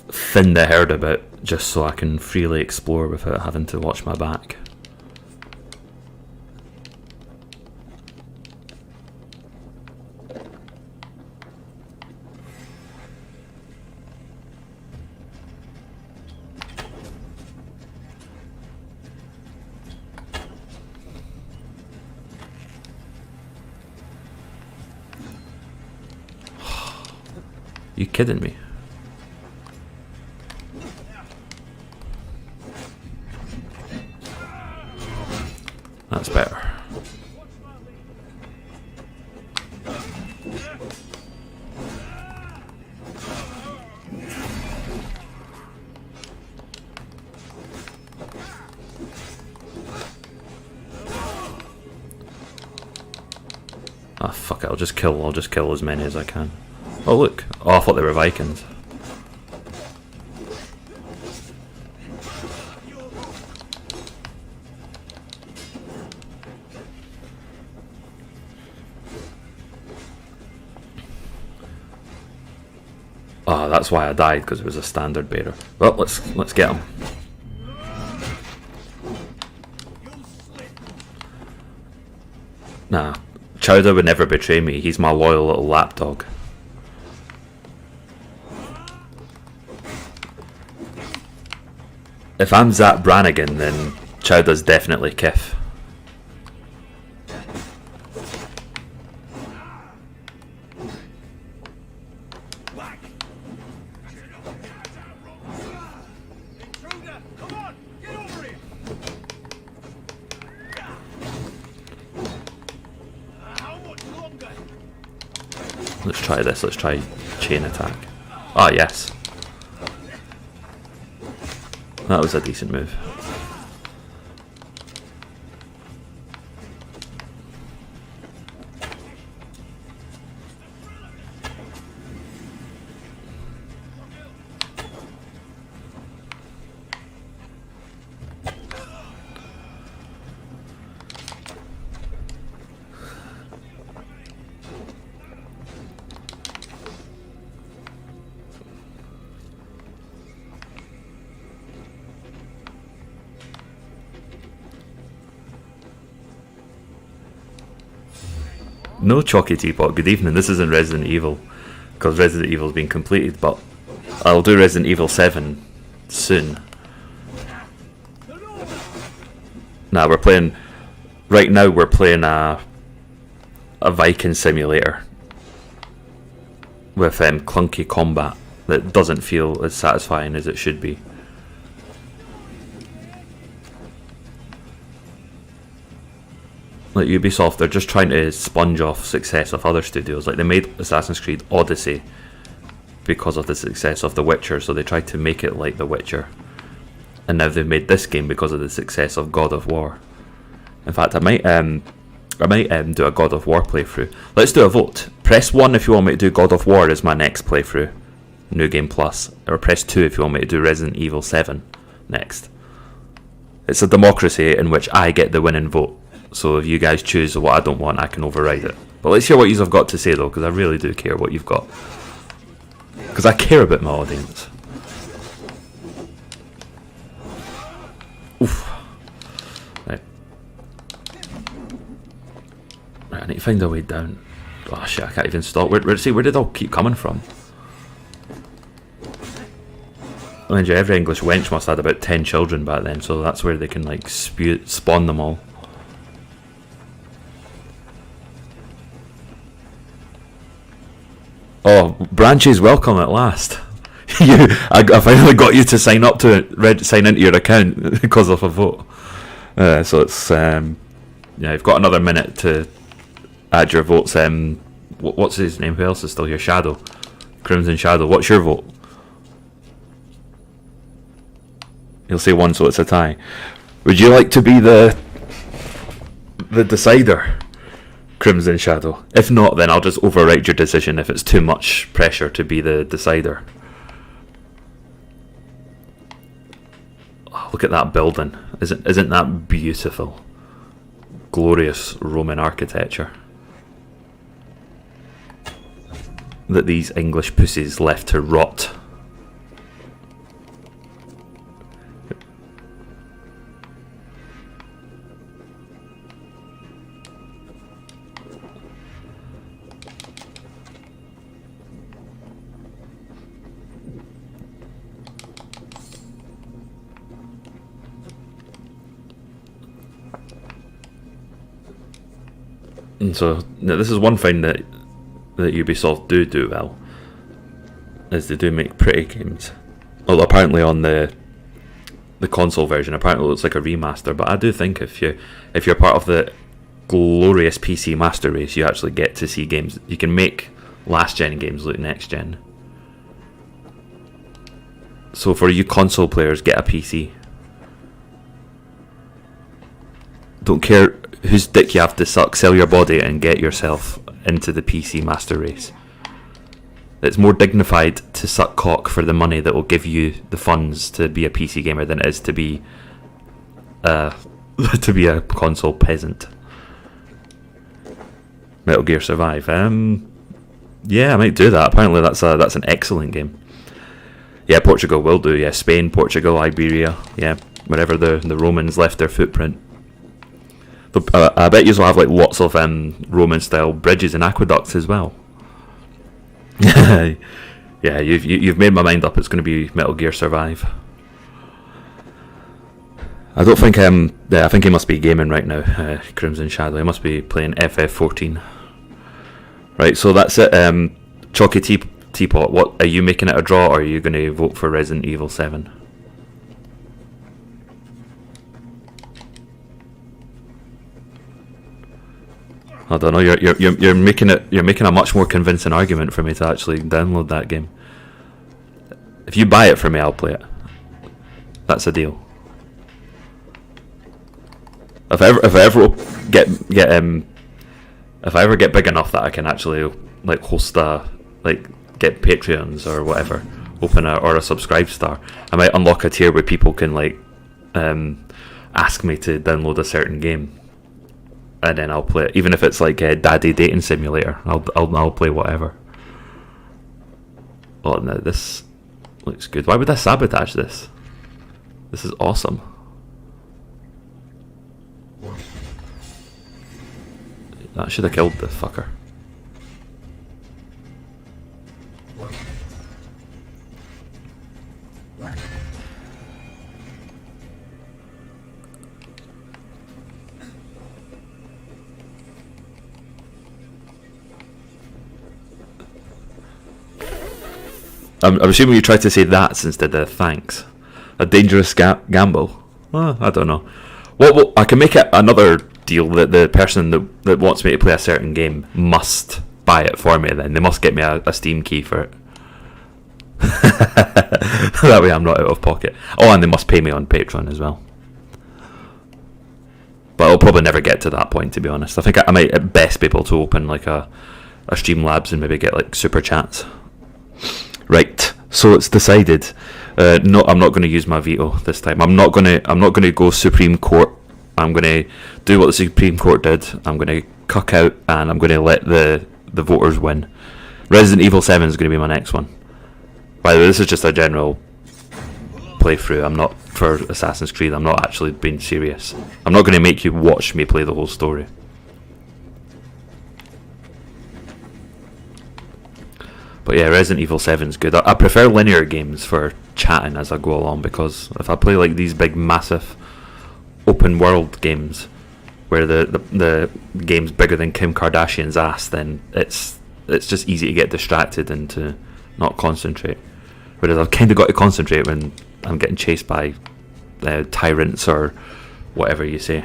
thin the herd a bit just so I can freely explore without having to watch my back. You kidding me? That's better. Ah, fuck it, I'll just kill as many as I can. Oh look, oh I thought they were Vikings. Oh, that's why I died, because it was a standard bearer. Well, let's get him. Nah, Chowder would never betray me. He's my loyal little lapdog. If I'm Zap Brannigan, then Chowder's definitely Kif. Intruder, come on, get over here. How much longer? Let's try this. Let's try chain attack. Ah, yes. That was a decent move. No Chalky Teapot, good evening. This isn't Resident Evil, because Resident Evil's been completed, but I'll do Resident Evil 7 soon. Nah, we're playing... Right now we're playing a Viking simulator with clunky combat that doesn't feel as satisfying as it should be. Like Ubisoft, they're just trying to sponge off success of other studios. Like they made Assassin's Creed Odyssey because of the success of The Witcher, so they tried to make it like The Witcher. And now they've made this game because of the success of God of War. In fact, I might do a God of War playthrough. Let's do a vote. Press 1 if you want me to do God of War as my next playthrough, New Game Plus, or press 2 if you want me to do Resident Evil 7 next. It's a democracy in which I get the winning vote. So if you guys choose what I don't want, I can override it. But let's hear what you've got to say though, because I really do care what you've got. Because I care about my audience. Oof. Right. Right, I need to find a way down. Oh shit, I can't even stop. Where did it all keep coming from? Mind you, every English wench must have had about 10 children back then, so that's where they can like spawn them all. Oh, Branches, welcome at last. I finally got you to sign up to it, sign into your account because of a vote. So it's yeah, you've got another minute to add your votes. What's his name? Who else is still here? Shadow, Crimson Shadow. What's your vote? You'll say 1, so it's a tie. Would you like to be the decider, Crimson Shadow? If not, then I'll just override your decision if it's too much pressure to be the decider. Oh, look at that building. Isn't that beautiful? Glorious Roman architecture that these English pussies left to rot. And so now this is one thing that Ubisoft do well, is they do make pretty games. Well, apparently on the console version, apparently it looks like a remaster. But I do think if you're part of the glorious PC master race, you actually get to see games. You can make last gen games look next gen. So for you console players, get a PC. Don't care whose dick you have to suck, sell your body and get yourself into the PC master race. It's more dignified to suck cock for the money that will give you the funds to be a PC gamer than it is to be to be a console peasant. Metal Gear Survive. Yeah, I might do that. Apparently that's an excellent game. Yeah, Portugal will do. Yeah, Spain, Portugal, Iberia. Yeah, wherever the Romans left their footprint. I bet you'll have like lots of Roman style bridges and aqueducts as well. Yeah, you've made my mind up. It's going to be Metal Gear Survive. I don't think I think he must be gaming right now. Crimson Shadow. He must be playing FF14. Right, so that's it. Chalky Teapot. What are you making it a draw, or are you going to vote for Resident Evil 7? I don't know. You're making a much more convincing argument for me to actually download that game. If you buy it for me, I'll play it. That's a deal. If I ever get big enough that I can actually like host get Patreons or whatever, or a Subscribe Star, I might unlock a tier where people can like ask me to download a certain game. And then I'll play it, even if it's like a Daddy Dating Simulator. I'll play whatever. Oh no, this looks good. Why would I sabotage this? This is awesome. I should have killed the fucker. I'm assuming you tried to say that instead of thanks. A dangerous gamble. I don't know. Well, I can make it another deal that the person that wants me to play a certain game must buy it for me. Then they must get me a Steam key for it. That way I'm not out of pocket. Oh, and they must pay me on Patreon as well. But I'll probably never get to that point, to be honest. I think I might at best be able to open like a Streamlabs and maybe get like super chats. Right, so it's decided. No, I'm not going to use my veto this time. I'm not going to go Supreme Court. I'm going to do what the Supreme Court did. I'm going to cuck out and I'm going to let the voters win. Resident Evil 7 is going to be my next one. By the way, this is just a general playthrough. I'm not for Assassin's Creed. I'm not actually being serious. I'm not going to make you watch me play the whole story. But yeah, Resident Evil 7 is good. I prefer linear games for chatting as I go along, because if I play like these big, massive, open world games where the game's bigger than Kim Kardashian's ass, then it's just easy to get distracted and to not concentrate. Whereas I've kind of got to concentrate when I'm getting chased by tyrants or whatever you say.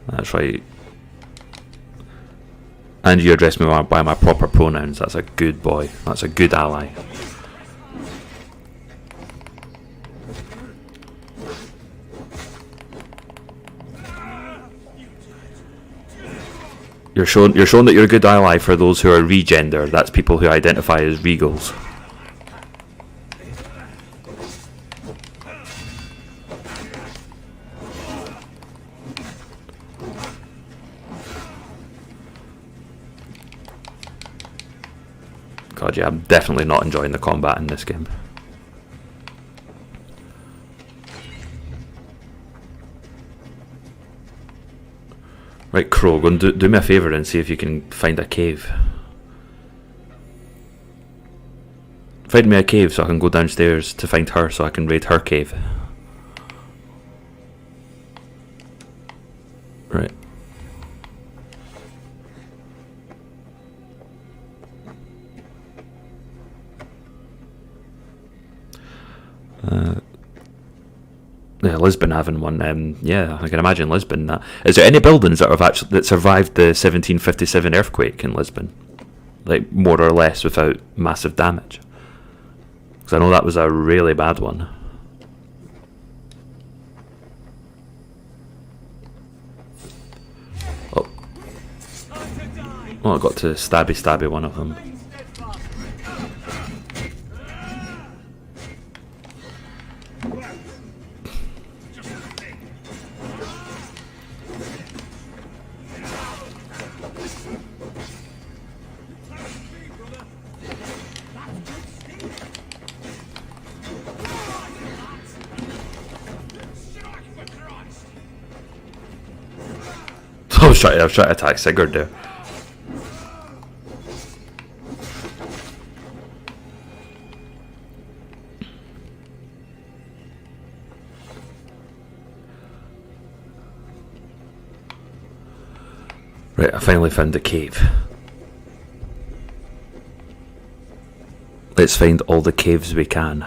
That's right. And you address me by my proper pronouns. That's a good boy. That's a good ally. You're shown that you're a good ally for those who are regender. That's people who identify as regals. God, yeah, I'm definitely not enjoying the combat in this game. Right, Crow, go and do me a favour and see if you can find a cave. Find me a cave so I can go downstairs to find her, so I can raid her cave. Right. Yeah, Lisbon having one. Yeah, I can imagine Lisbon. Is there any buildings that survived the 1757 earthquake in Lisbon, like more or less without massive damage? Because I know that was a really bad one. Oh, I got to stabby one of them. was trying to attack Sigurd there. Right, I finally found the cave. Let's find all the caves we can.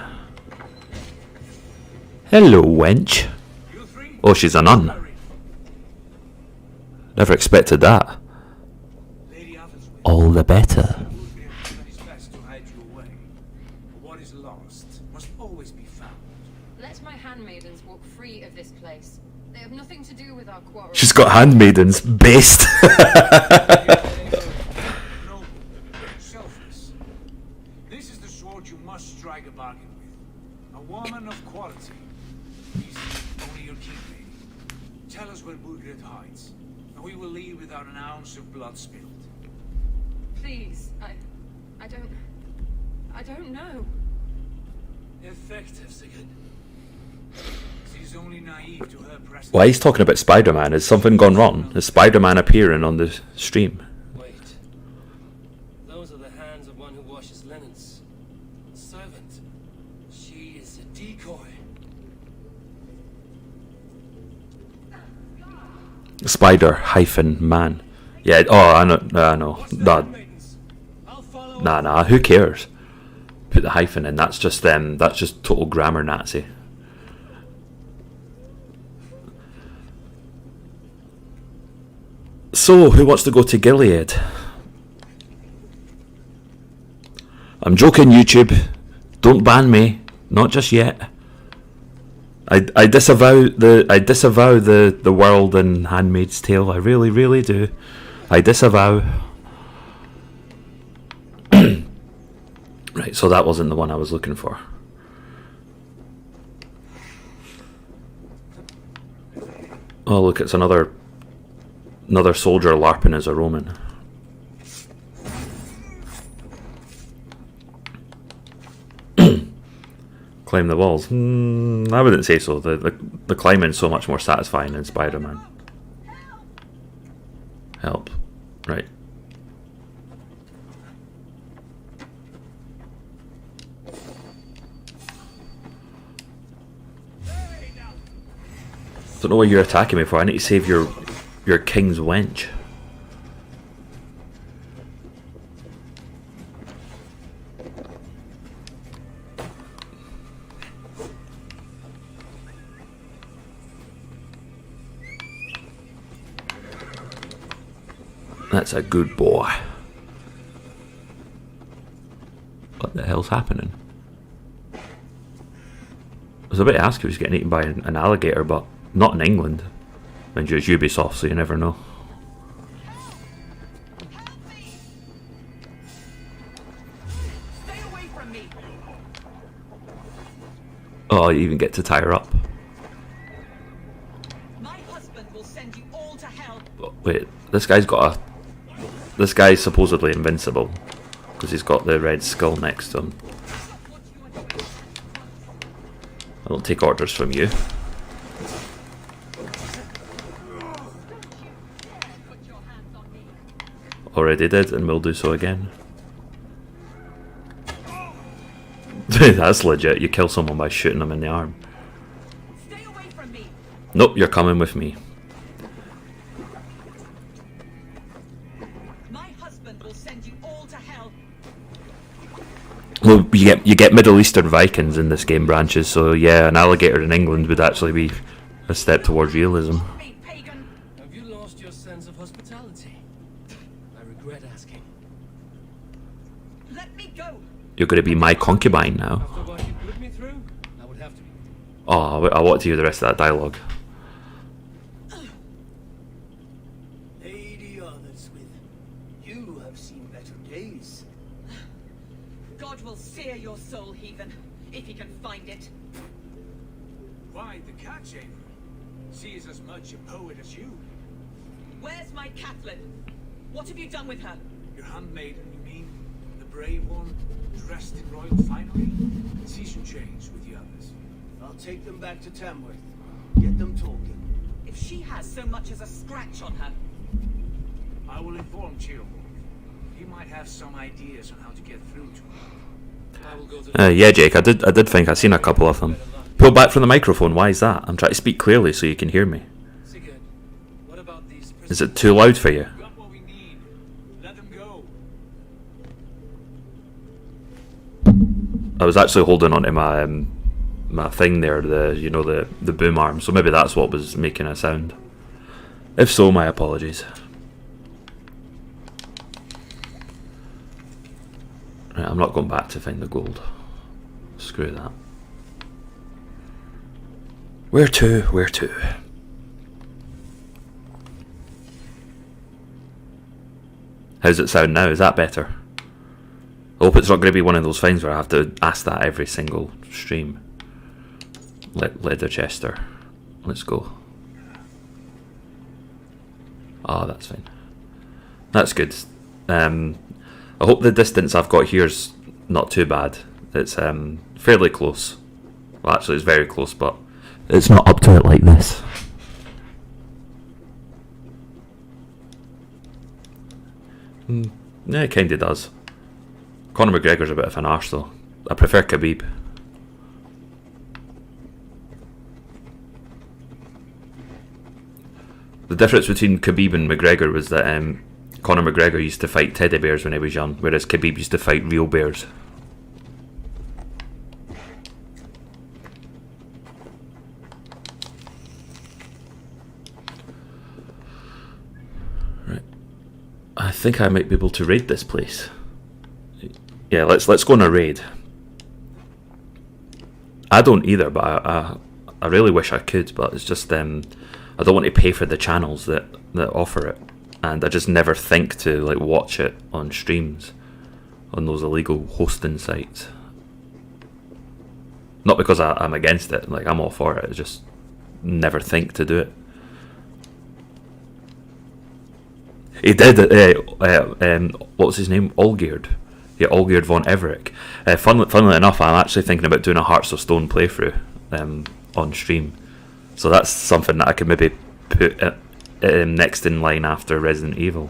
Hello, wench. Oh, she's a nun. Never expected that. All the better. What is lost must always be found. Let my handmaidens walk free of this place. They have nothing to do with our quarrel. She's got handmaidens based. Noble, selfless. This is the sword you must strike a bargain with. A woman of quality. He's only your king, lady. Tell us where Bulgret hides, and we will leave without an ounce of blood spilled. Please, I don't know. Effective, Sigurd. She's only naive to her presence. Why he's talking about Spider-Man? Has something gone wrong? Is Spider-Man appearing on the stream? Wait. Those are the hands of one who washes linens. A servant. She is a decoy. Spider-Man. Yeah, oh, I know. Nah, who cares? Put the hyphen in, that's just total grammar Nazi. So, who wants to go to Gilead? I'm joking, YouTube. Don't ban me. Not just yet. I disavow the world and Handmaid's Tale. I really, really do. I disavow. Right, so that wasn't the one I was looking for. Oh look, it's another soldier LARPing as a Roman. Climb the walls. I wouldn't say so. The climbing's so much more satisfying in Spider-Man. Help. Right. Don't know what you're attacking me for. I need to save your king's wench. That's a good boy. What the hell's happening? I was about to ask if he was getting eaten by an alligator, but not in England. Mind you, it's Ubisoft, so you never know. Stay away from me. Oh, you even get to tie her up. My husband will send you all to hell. Oh, wait, this guy's supposedly invincible because he's got the red skull next to him. I don't take orders from you. Already did, and will do so again. That's legit. You kill someone by shooting them in the arm. Stay away from me. Nope, you're coming with me. My husband will send you all to hell. Well, you get Middle Eastern Vikings in this game branches, so yeah, an alligator in England would actually be a step towards realism. Me, pagan. Have you lost your sense of hospitality? I regret asking. Let me go. You're going to be my concubine now. After what you put me through, I would have to. Oh, I want to hear the rest of that dialogue. Lady Otherswith, you have seen better days. God will sear your soul, heathen, if he can find it. Why the cat chamber? She is as much a poet as you. Where's my Catelyn? What have you done with her? Your handmaiden, you mean? The brave one, dressed in royal finery? She should change with the others. I'll take them back to Tamworth. Get them talking. If she has so much as a scratch on her, I will inform Cheerwolf. He might have some ideas on how to get through to him. I will go to Yeah, Jake, I did think I seen a couple of them. Pull back from the microphone. Why is that? I'm trying to speak clearly so you can hear me. Sigurd, what about these Is it too loud for you? We got what we need. Let them go. I was actually holding onto my thing there, the boom arm. So maybe that's what was making a sound. If so, my apologies. Right, I'm not going back to find the gold. Screw that. Where to? Where to? How's it sound now? Is that better? I hope it's not going to be one of those things where I have to ask that every single stream. Leicester. Let's go. Oh, that's fine. That's good. I hope the distance I've got here's not too bad. It's fairly close. Well, actually, it's very close, but it's not up to it like this. Yeah, it kind of does. Conor McGregor's a bit of an arse, though. I prefer Khabib. The difference between Khabib and McGregor was that Conor McGregor used to fight teddy bears when he was young, whereas Khabib used to fight real bears. Right. I think I might be able to raid this place. Yeah, let's go on a raid. I don't either, but I really wish I could, but it's just I don't want to pay for the channels that offer it, and I just never think to like watch it on streams on those illegal hosting sites. Not because I'm against it, like I'm all for it. I just never think to do it. He did what was his name? Olgierd. Yeah, Olgierd von Everick. Funnily enough, I'm actually thinking about doing a Hearts of Stone playthrough on stream. So that's something that I could maybe put next in line after Resident Evil.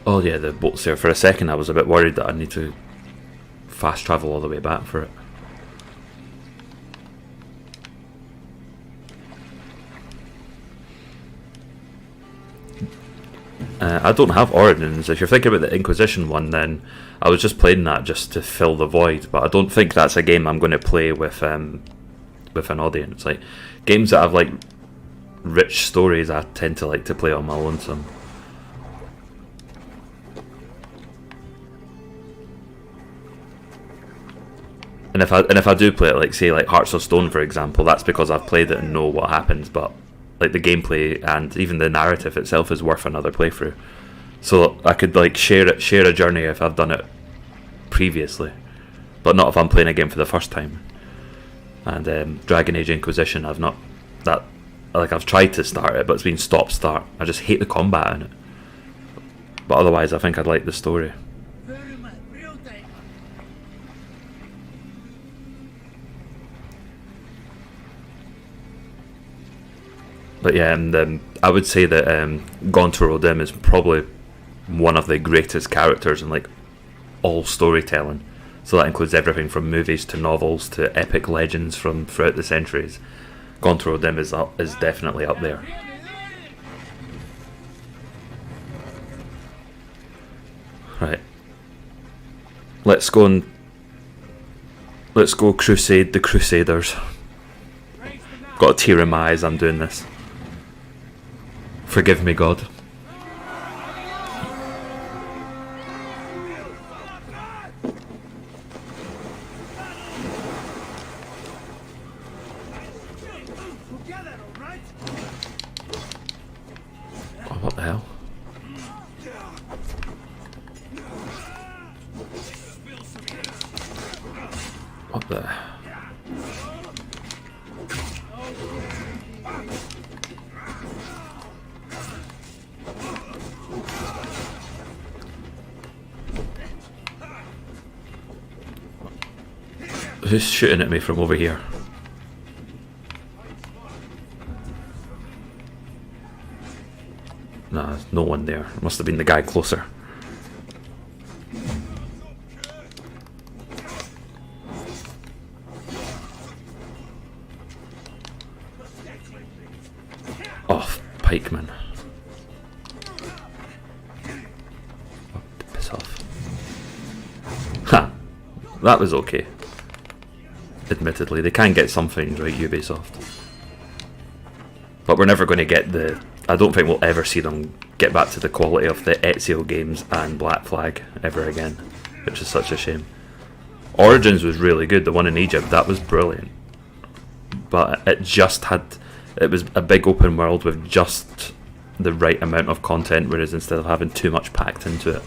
Oh yeah, the boat's there. For a second I was a bit worried that I'd need to fast travel all the way back for it. I don't have Origins. If you're thinking about the Inquisition one, then I was just playing that just to fill the void, but I don't think that's a game I'm going to play with an audience. Like games that have like rich stories, I tend to like to play on my lonesome. And if I do play it, like say like Hearts of Stone for example, that's because I've played it and know what happens. But like the gameplay and even the narrative itself is worth another playthrough. So I could like share a journey if I've done it previously, but not if I'm playing a game for the first time. And Dragon Age Inquisition, I've not that like I've tried to start it, but it's been stop-start. I just hate the combat in it. But otherwise, I think I'd like the story. But yeah, and I would say that Gontor Odim is probably one of the greatest characters in like all storytelling. So that includes everything from movies to novels to epic legends from throughout the centuries. Gontor Odim is definitely up there. Right. Let's go crusade the Crusaders. Got a tear in my eyes I'm doing this. Forgive me, God. Oh, what the hell? What the? Who's shooting at me from over here? Nah, there's no one there. It must have been the guy closer. Oh, pikeman. Oh, piss off. Ha! That was okay. Admittedly, they can get some things right, Ubisoft. But we're never going to get the... I don't think we'll ever see them get back to the quality of the Ezio games and Black Flag ever again, which is such a shame. Origins was really good, the one in Egypt, that was brilliant. But it just had... It was a big open world with just the right amount of content, whereas instead of having too much packed into it.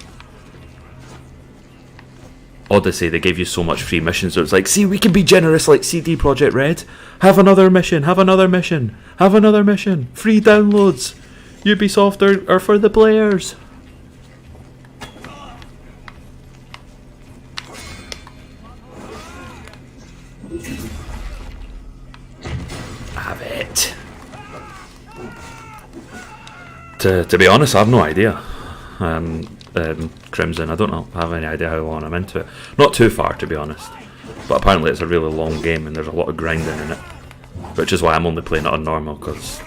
Odyssey, they gave you so much free missions, so it's like, see, we can be generous like CD Projekt Red. Have another mission, have another mission, have another mission. Free downloads. Ubisoft are for the players. Have it. To be honest, I have no idea. Crimson, I don't know, I have any idea how long I'm into it. Not too far, to be honest, but apparently it's a really long game and there's a lot of grinding in it, which is why I'm only playing it on normal, because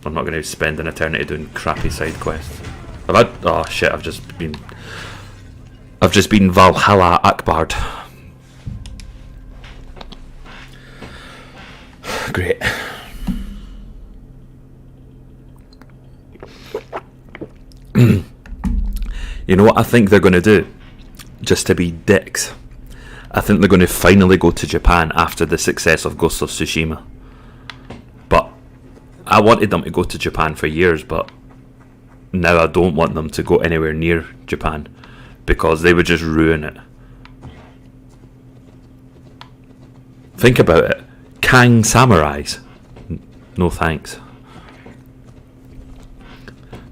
I'm not going to spend an eternity doing crappy side quests. Oh shit, I've just been Valhalla Akbard. Great. You know what I think they're going to do? Just to be dicks. I think they're going to finally go to Japan after the success of Ghost of Tsushima. But I wanted them to go to Japan for years, but now I don't want them to go anywhere near Japan, because they would just ruin it. Think about it. Kang samurais. No thanks.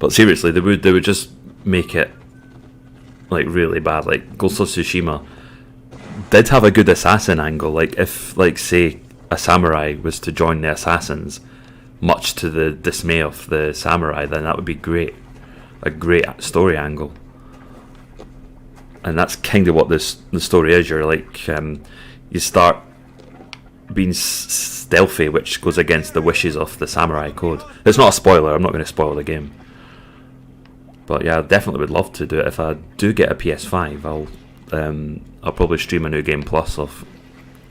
But seriously, they would just make it like really bad. Like Ghost of Tsushima did have a good assassin angle. Like if, like, say a samurai was to join the assassins, much to the dismay of the samurai, then that would be great. A great story angle. And that's kind of what the story is. You're like, you start being stealthy, which goes against the wishes of the samurai code. It's not a spoiler, I'm not going to spoil the game. But yeah, I definitely would love to do it. If I do get a PS5, I'll probably stream a new game plus of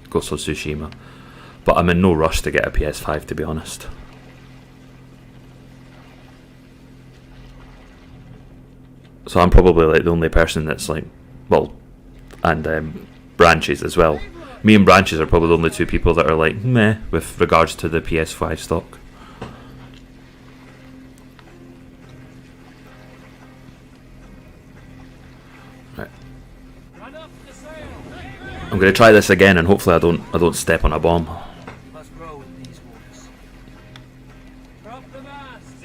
Ghost of Tsushima. But I'm in no rush to get a PS5, to be honest. So I'm probably like the only person that's like, well, and Branches as well. Me and Branches are probably the only two people that are like meh with regards to the PS5 stock. Right. I'm gonna try this again, and hopefully I don't step on a bomb. You must grow in these waters. Drop the mask.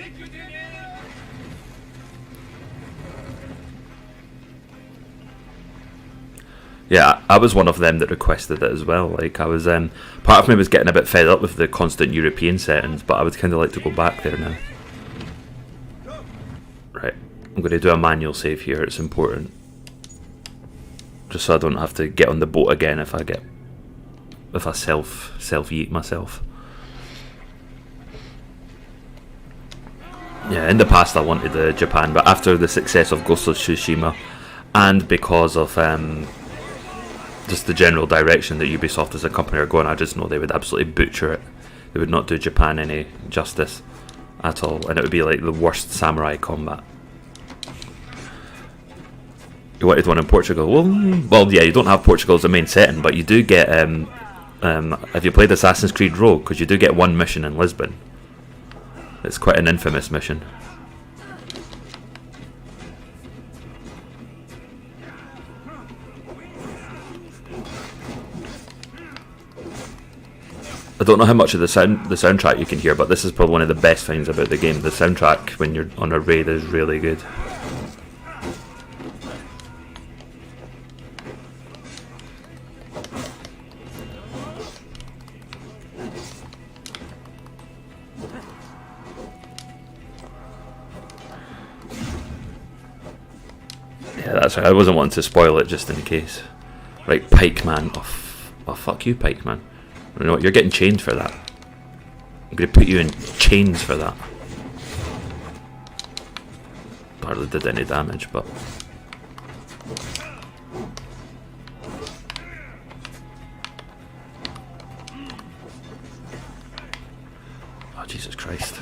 Yeah, I was one of them that requested it as well. Like, I was, part of me was getting a bit fed up with the constant European settings, but I would kind of like to go back there now. Right, I'm going to do a manual save here, it's important. Just so I don't have to get on the boat again if I self-yeet myself. Yeah, in the past I wanted Japan, but after the success of Ghost of Tsushima, and because of just the general direction that Ubisoft as a company are going, I just know they would absolutely butcher it. They would not do Japan any justice at all, and it would be like the worst samurai combat. You wanted one in Portugal? Well, yeah, you don't have Portugal as the main setting, but you do get, have you played Assassin's Creed Rogue? Because you do get one mission in Lisbon. It's quite an infamous mission. I don't know how much of the soundtrack you can hear, but this is probably one of the best things about the game. The soundtrack when you're on a raid is really good. Yeah, that's right. I wasn't wanting to spoil it just in case. Right, Pike Man. Oh fuck you, Pike Man. You know what? You're getting chained for that. I'm going to put you in chains for that. Hardly did any damage, but... Oh, Jesus Christ.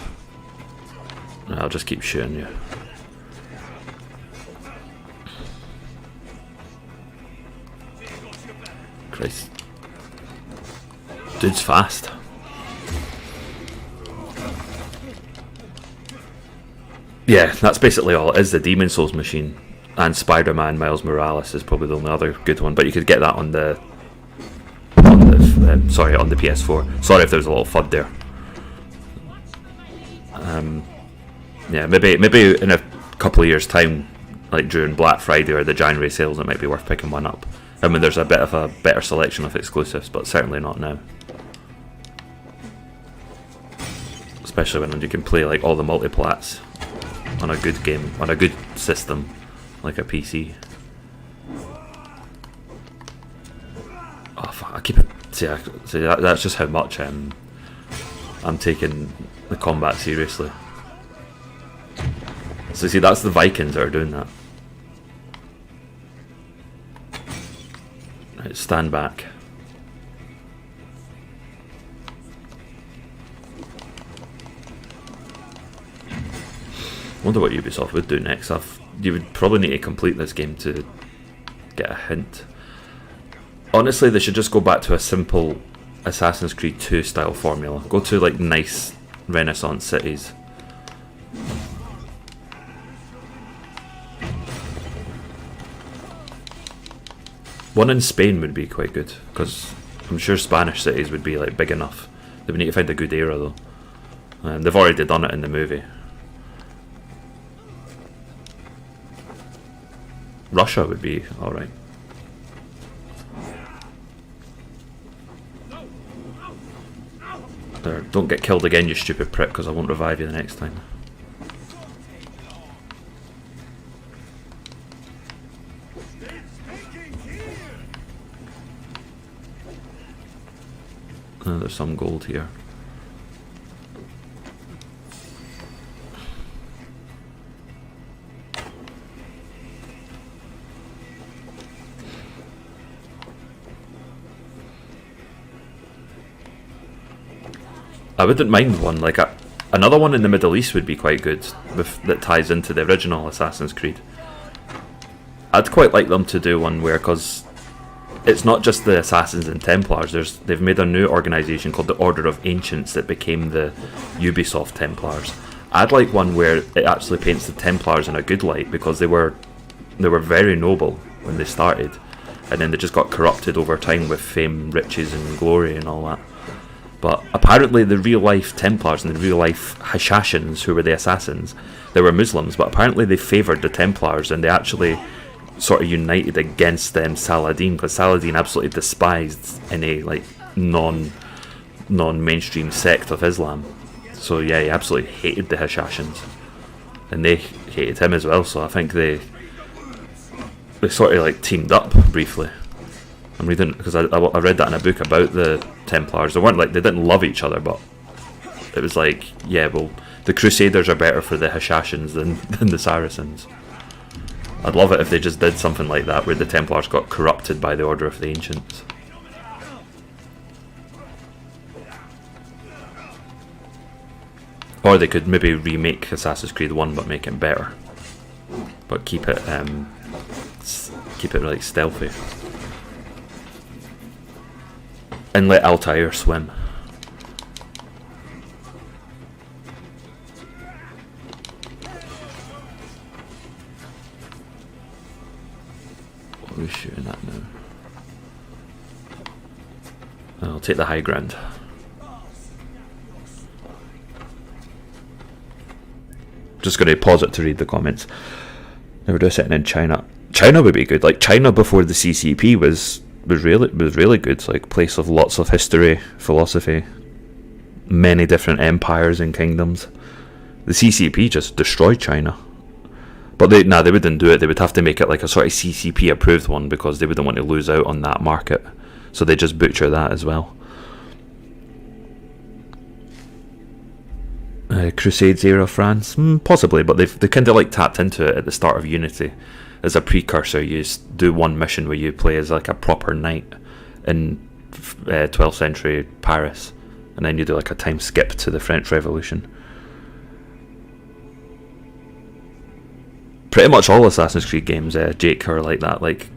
No, I'll just keep shooting you. Christ. Dude's fast. Yeah, that's basically all it is, the Demon Souls machine. And Spider-Man Miles Morales is probably the only other good one, but you could get that on the PS4. Sorry if there was a little FUD there. Yeah, maybe in a couple of years' time, like during Black Friday or the January sales, it might be worth picking one up. I mean, there's a bit of a better selection of exclusives, but certainly not now. Especially when you can play like all the multiplats on a good game, on a good system, like a PC. Oh fuck, I keep it. See, that's just how much I'm taking the combat seriously. So see, that's the Vikings that are doing that. Right, stand back. Wonder what Ubisoft would do next. You would probably need to complete this game to get a hint. Honestly, they should just go back to a simple Assassin's Creed 2 style formula. Go to like nice Renaissance cities. One in Spain would be quite good, because I'm sure Spanish cities would be like big enough. They would need to find a good era though. They've already done it in the movie. Russia would be alright. There, don't get killed again, you stupid prick, because I won't revive you the next time. There's some gold here. I wouldn't mind one, like another one in the Middle East would be quite good, that ties into the original Assassin's Creed. I'd quite like them to do one where, because it's not just the Assassins and Templars, they've made a new organisation called the Order of Ancients that became the Ubisoft Templars. I'd like one where it actually paints the Templars in a good light, because they were very noble when they started, and then they just got corrupted over time with fame, riches and glory and all that. But apparently the real life Templars and the real life Hashashins, who were the assassins, they were Muslims, but apparently they favoured the Templars, and they actually sort of united against them Saladin, because Saladin absolutely despised any like non-mainstream sect of Islam. So yeah, he absolutely hated the Hashashins, and they hated him as well. So I think they sort of like teamed up briefly. I'm reading, because I read that in a book about the Templars. They didn't love each other, but it was like, yeah, well, the Crusaders are better for the Hashashins than the Saracens. I'd love it if they just did something like that, where the Templars got corrupted by the Order of the Ancients. Or they could maybe remake Assassin's Creed 1 but make it better, but keep it like stealthy. And let Altair swim. What are we shooting at now? I'll take the high ground. Just going to pause it to read the comments. Never do setting in China. China would be good. Like China before the CCP was really good. Like place of lots of history, philosophy, many different empires and kingdoms. The CCP just destroyed China. But they wouldn't do it. They would have to make it like a sort of CCP approved one because they wouldn't want to lose out on that market. So they just butcher that as well. Crusades era France, possibly, but they kind of like tapped into it at the start of Unity as a precursor. You do one mission where you play as like a proper knight in 12th century Paris, and then you do like a time skip to the French Revolution. Pretty much all Assassin's Creed games, Jake, are like that. Like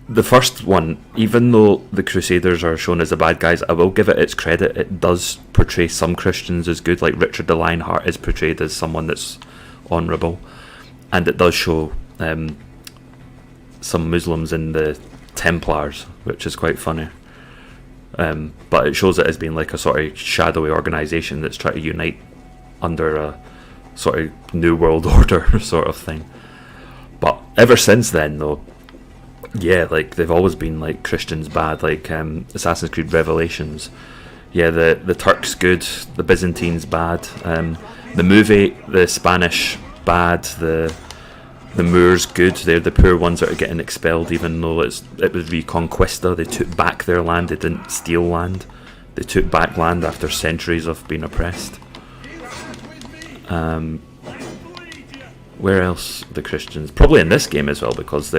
the first one, even though the Crusaders are shown as the bad guys, I will give it its credit. It does portray some Christians as good, like Richard the Lionheart is portrayed as someone that's honourable, and it does show some Muslims in the Templars, which is quite funny. But it shows it as being like a sort of shadowy organisation that's trying to unite under a sort of New World Order sort of thing. But ever since then, though, yeah, like they've always been like Christians bad. Like Assassin's Creed Revelations, yeah, the Turks good, the Byzantines bad, the movie, the Spanish bad, the Moors good. They're the poor ones that are getting expelled, even though it was Reconquista. They took back their land. They didn't steal land. They took back land after centuries of being oppressed. Where else the Christians? Probably in this game as well, because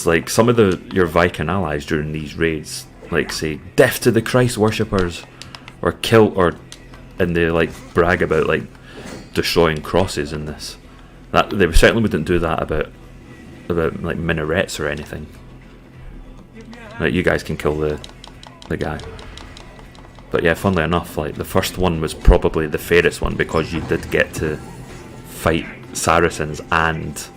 like some of your Viking allies during these raids, like say death to the Christ worshippers, or kill, and they like brag about like destroying crosses in this. That they certainly wouldn't do that about like minarets or anything. Like you guys can kill the guy. But yeah, funnily enough, like the first one was probably the fairest one because you did get to fight Saracens and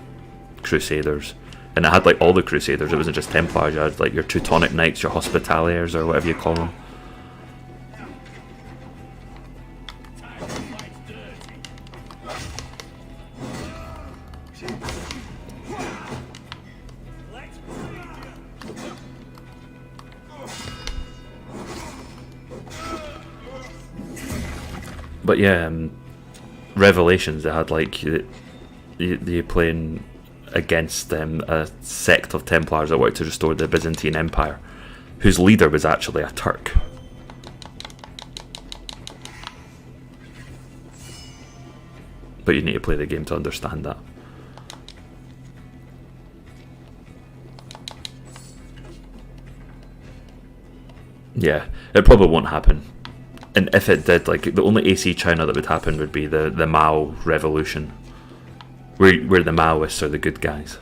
Crusaders, and it had like all the Crusaders. It wasn't just Templars. You had like your Teutonic Knights, your Hospitaliers, or whatever you call them. But yeah, Revelations, they had like you playing against a sect of Templars that wanted to restore the Byzantine Empire, whose leader was actually a Turk. But you need to play the game to understand that. Yeah, it probably won't happen. And if it did, like the only AC China that would happen would be the Mao Revolution, where the Maoists are the good guys.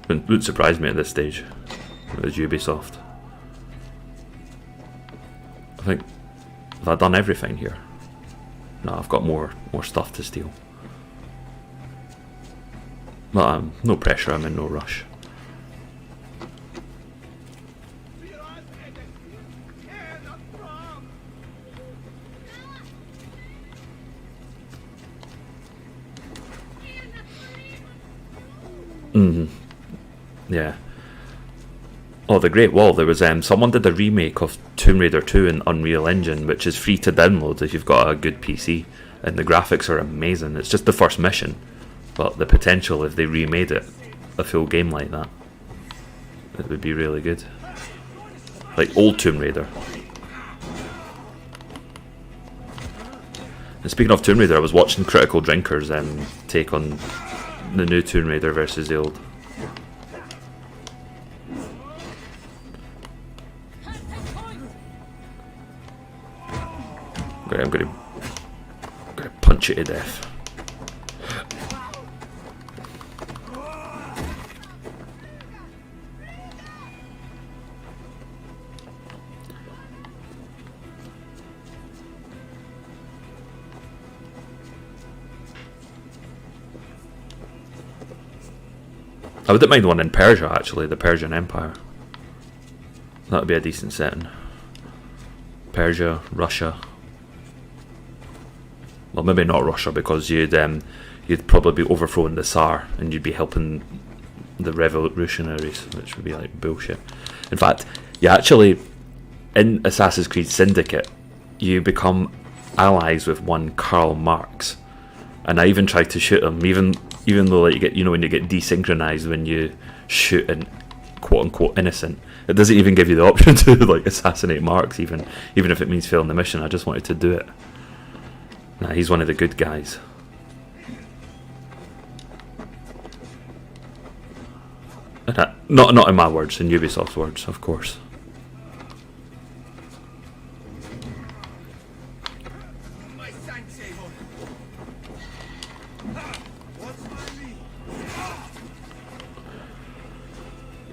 It wouldn't surprise me at this stage. It was Ubisoft. I think, have I done everything here? No, I've got more stuff to steal. But no pressure. I'm in no rush. Yeah. Oh, the Great Wall. There was someone did a remake of Tomb Raider 2 in Unreal Engine, which is free to download if you've got a good PC, and the graphics are amazing. It's just the first mission, but the potential if they remade it a full game like that, it would be really good. Like old Tomb Raider. And speaking of Tomb Raider, I was watching Critical Drinkers take on the new Tomb Raider versus the old. Okay, I'm gonna punch it to death. I wouldn't mind one in Persia, actually, the Persian Empire. That would be a decent setting. Persia, Russia. well, maybe not Russia, because you'd probably be overthrowing the Tsar and you'd be helping the revolutionaries, which would be like bullshit. In fact, you actually, in Assassin's Creed Syndicate, you become allies with one Karl Marx, and I even tried to shoot him, even though like you get, when you get desynchronized when you shoot an quote unquote innocent, it doesn't even give you the option to like assassinate Marx, even if it means failing the mission. I just wanted to do it. Nah, he's one of the good guys. And not in my words, in Ubisoft's words, of course.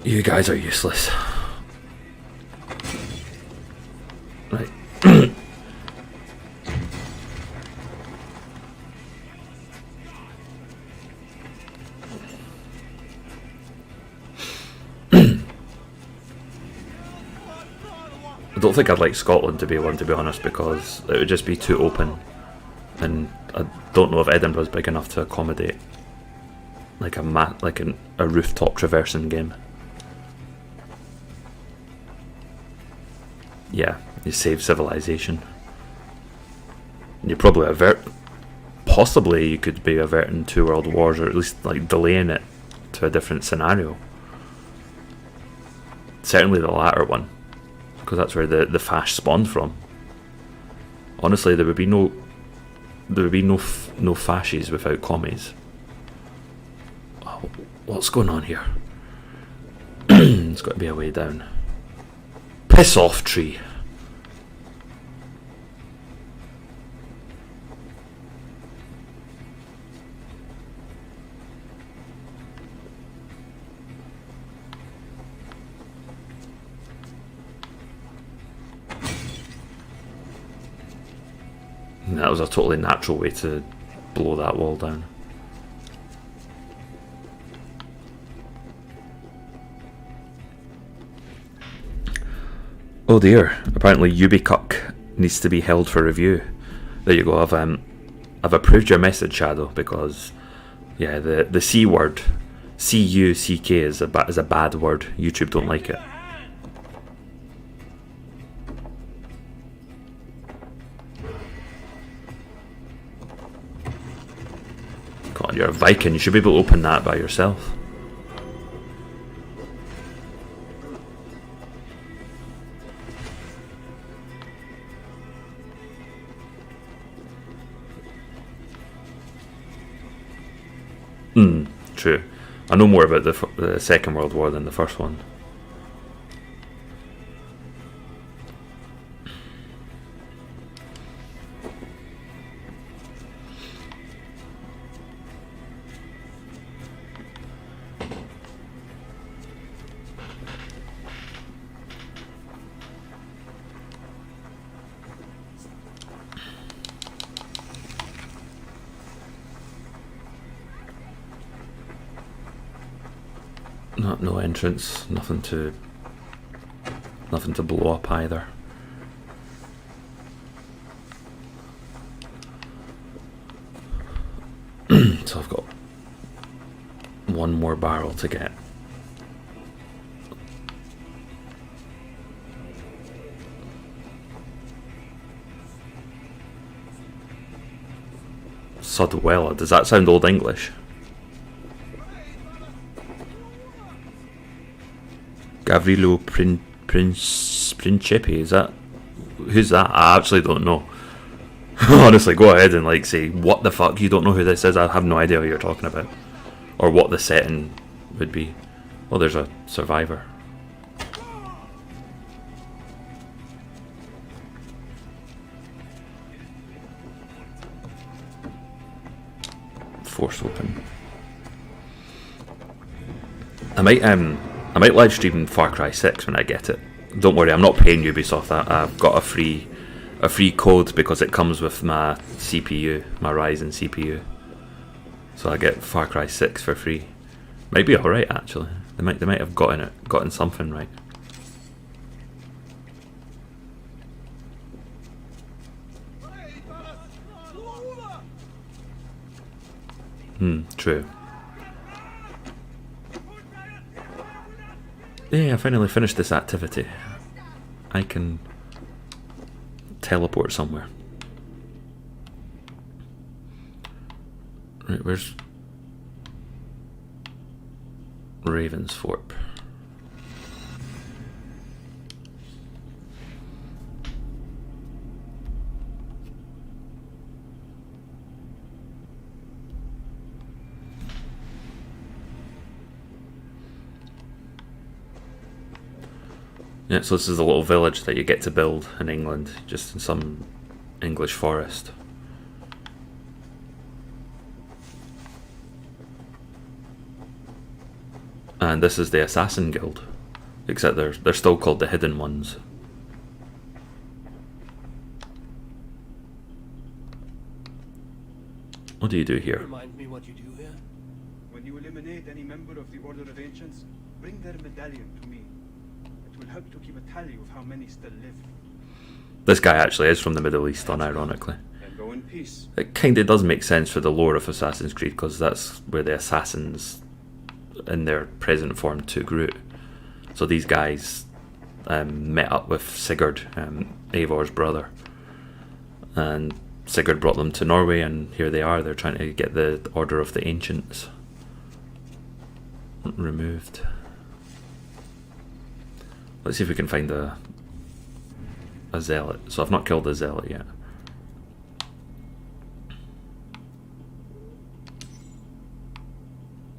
You guys are useless. Right. I don't think I'd like Scotland to be one, to be honest, because it would just be too open, and I don't know if Edinburgh's big enough to accommodate like a rooftop traversing game. Yeah, you save civilization. You probably possibly you could be averting 2 world wars, or at least like delaying it to a different scenario. Certainly the latter one, because that's where the fash spawned from. Honestly, there would be no fascies without commies. Oh, what's going on here? There's got to be a way down. Piss off, tree. That was a totally natural way to blow that wall down. Oh dear, apparently Ubicuck needs to be held for review. There you go, I've approved your message, Shadow, because yeah, the C word, C-U-C-K is a bad word. YouTube don't like it. God, you're a Viking, you should be able to open that by yourself. True. I know more about the Second World War than the first one. No entrance, nothing to blow up either. So I've got one more barrel to get. Sudwella, does that sound Old English? Gavrilo Principi, is that? Who's that? I actually don't know. Honestly, go ahead and like say, what the fuck, you don't know who this is? I have no idea what you're talking about. Or what the setting would be. Well, there's a survivor. Force open. I might live stream Far Cry 6 when I get it. Don't worry, I'm not paying Ubisoft. I've got a free code because it comes with my CPU, my Ryzen CPU. So I get Far Cry 6 for free. Might be alright actually. They might have gotten something right. True. Yeah, I finally finished this activity. I can teleport somewhere. Right, where's Ravensthorpe? Yeah, so this is a little village that you get to build in England, just in some English forest. And this is the Assassin Guild, except they're still called the Hidden Ones. What do you do here? Remind me what you do here? When you eliminate any member of the Order of Ancients, bring their medallion to me. It will help to keep a tally of how many still live. This guy actually is from the Middle East, unironically. And go in peace. It kind of does make sense for the lore of Assassin's Creed, because that's where the assassins in their present form took root. So these guys met up with Sigurd, Eivor's brother, and Sigurd brought them to Norway, and here they are. They're trying to get the Order of the Ancients removed. Let's see if we can find a zealot. So I've not killed a zealot yet.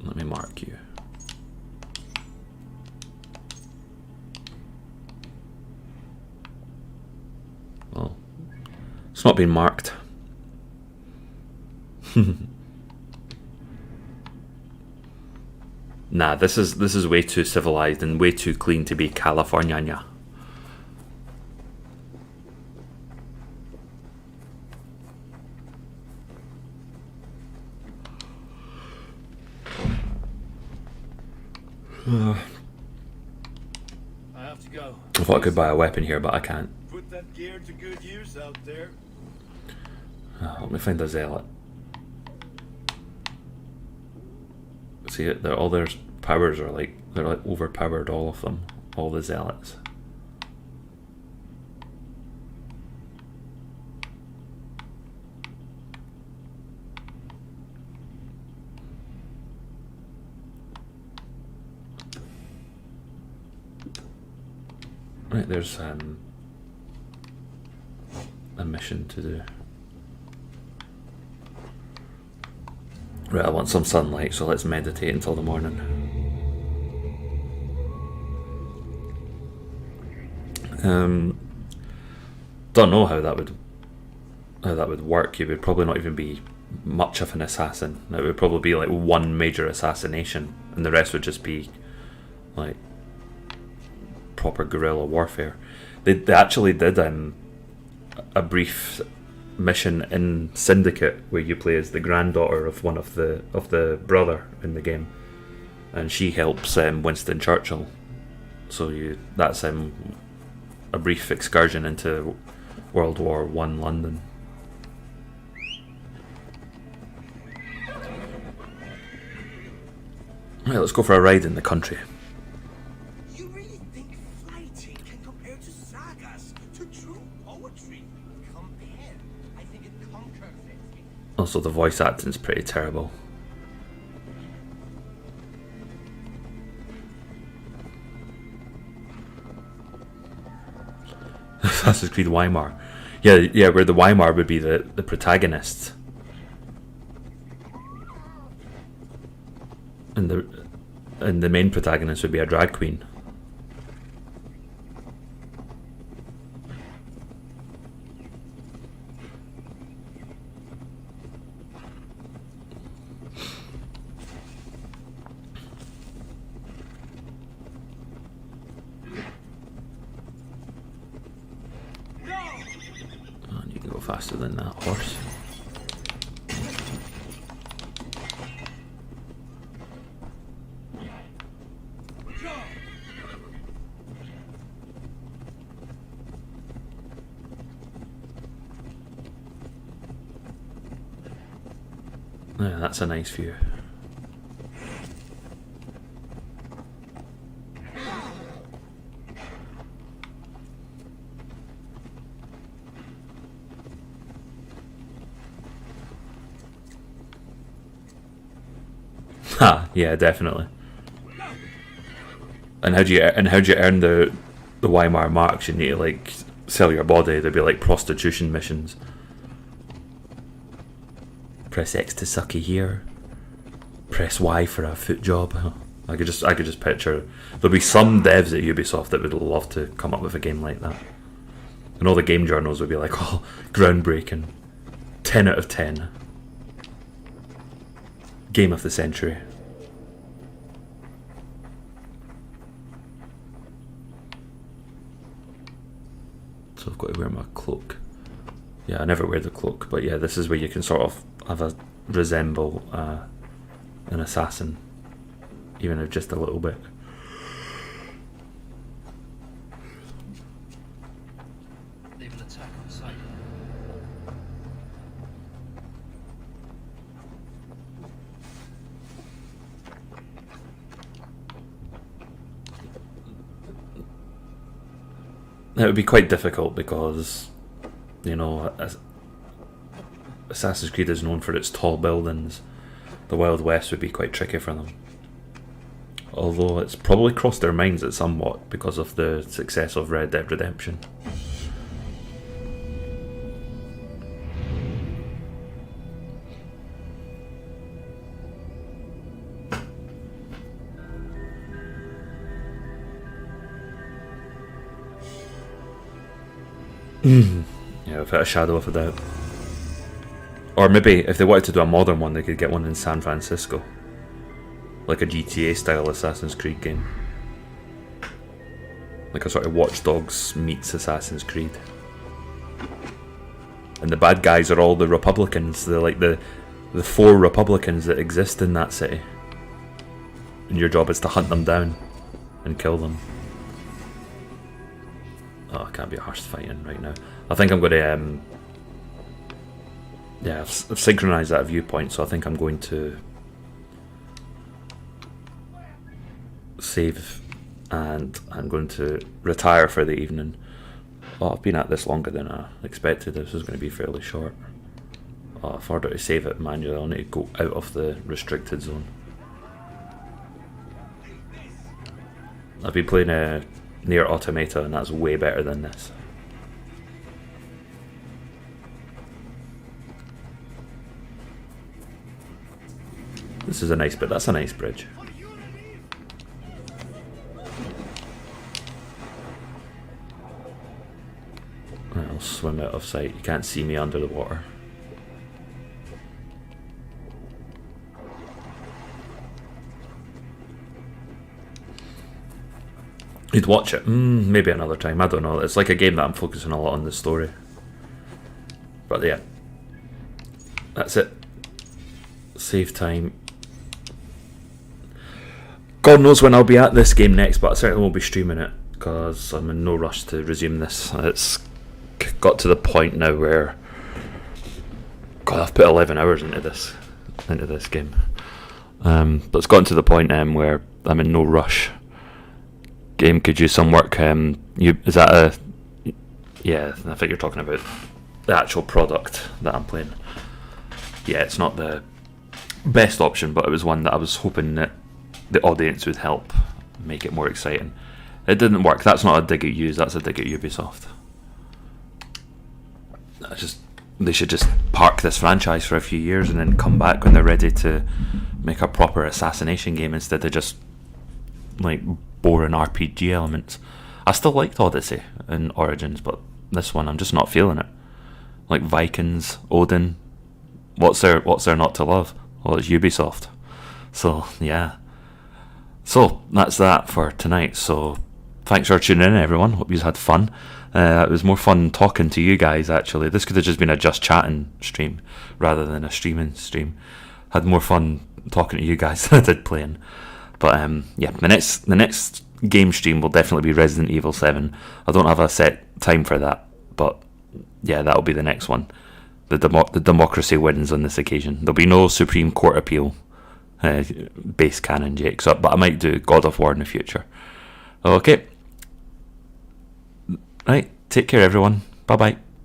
Let me mark you. Well, it's not been marked. Nah, this is way too civilized and way too clean to be California. I have to go. I thought I could buy a weapon here, but I can't. Put that gear to good use out there. Let me find a zealot. See, all their powers are they're like overpowered, all of them, all the zealots. Right, there's a mission to do. Right, I want some sunlight, so let's meditate until the morning. Don't know how that would work. You would probably not even be much of an assassin. It would probably be like one major assassination, and the rest would just be like proper guerrilla warfare. They actually did a brief mission in Syndicate where you play as the granddaughter of one of the brother in the game, and she helps Winston Churchill. So that's a brief excursion into World War I London. Right, let's go for a ride in the country. You really think fighting can compare to sagas, to true poetry? Compare. I think it conquers it. Also, the voice acting's pretty terrible. Assassin's Creed Weimar. Yeah, where the Weimar would be the protagonists. And the main protagonist would be a drag queen. Oh, you can go faster than that horse. Yeah, that's a nice view. Ha, yeah, definitely. And how do you earn the Weimar marks? You need to like sell your body. There'd be like prostitution missions. Press X to sucky here. Press Y for a foot job. I could just picture there'll be some devs at Ubisoft that would love to come up with a game like that. And all the game journals would be like, oh, groundbreaking. 10 out of 10. Game of the century. So I've got to wear my cloak. Yeah, I never wear the cloak, but yeah, this is where you can sort of resemble an assassin, even if just a little bit. Leave an attack on sight. It would be quite difficult because, you know, Assassin's Creed is known for its tall buildings. The Wild West would be quite tricky for them. Although it's probably crossed their minds at somewhat because of the success of Red Dead Redemption. Yeah, without a shadow of a doubt. Or maybe if they wanted to do a modern one, they could get one in San Francisco, like a GTA style Assassin's Creed game, like a sort of Watch Dogs meets Assassin's Creed. And the bad guys are all the Republicans. They're like the 4 Republicans that exist in that city, and your job is to hunt them down and kill them. Oh, I can't be arsed fighting right now. I think I'm going to yeah, I've synchronised that viewpoint, so I think I'm going to save and I'm going to retire for the evening. Oh, I've been at this longer than I expected. This is going to be fairly short. Oh, if I order to save it manually, I'll need to go out of the restricted zone. I've been playing Nier Automata, and that's way better than this. This is a nice bit. That's a nice bridge. Right, I'll swim out of sight. You can't see me under the water. You'd watch it. Maybe another time. I don't know. It's like a game that I'm focusing a lot on the story. But yeah. That's it. Save time. God knows when I'll be at this game next, but I certainly won't be streaming it because I'm in no rush to resume this. It's got to the point now where, God, I've put 11 hours into this game. But it's gotten to the point where I'm in no rush. Game could use some work. Is that a? Yeah, I think you're talking about the actual product that I'm playing. Yeah, it's not the best option, but it was one that I was hoping that the audience would help make it more exciting. It didn't work. That's not a dig at you, that's a dig at Ubisoft. They should just park this franchise for a few years and then come back when they're ready to make a proper assassination game instead of just like boring RPG elements. I still liked Odyssey and Origins, but this one I'm just not feeling it. Like Vikings, Odin, what's there not to love? Well, it's Ubisoft. So yeah. So that's that for tonight. So thanks for tuning in, everyone. Hope you had fun. It was more fun talking to you guys, actually. This could have just been a just chatting stream rather than a streaming stream. Had more fun talking to you guys than I did playing. But yeah, the next game stream will definitely be Resident Evil 7. I don't have a set time for that, but yeah, that'll be the next one. the democracy wins on this occasion. There'll be no Supreme Court appeal base canon, Jake. But I might do God of War in the future. Okay. Right. Take care, everyone. Bye bye.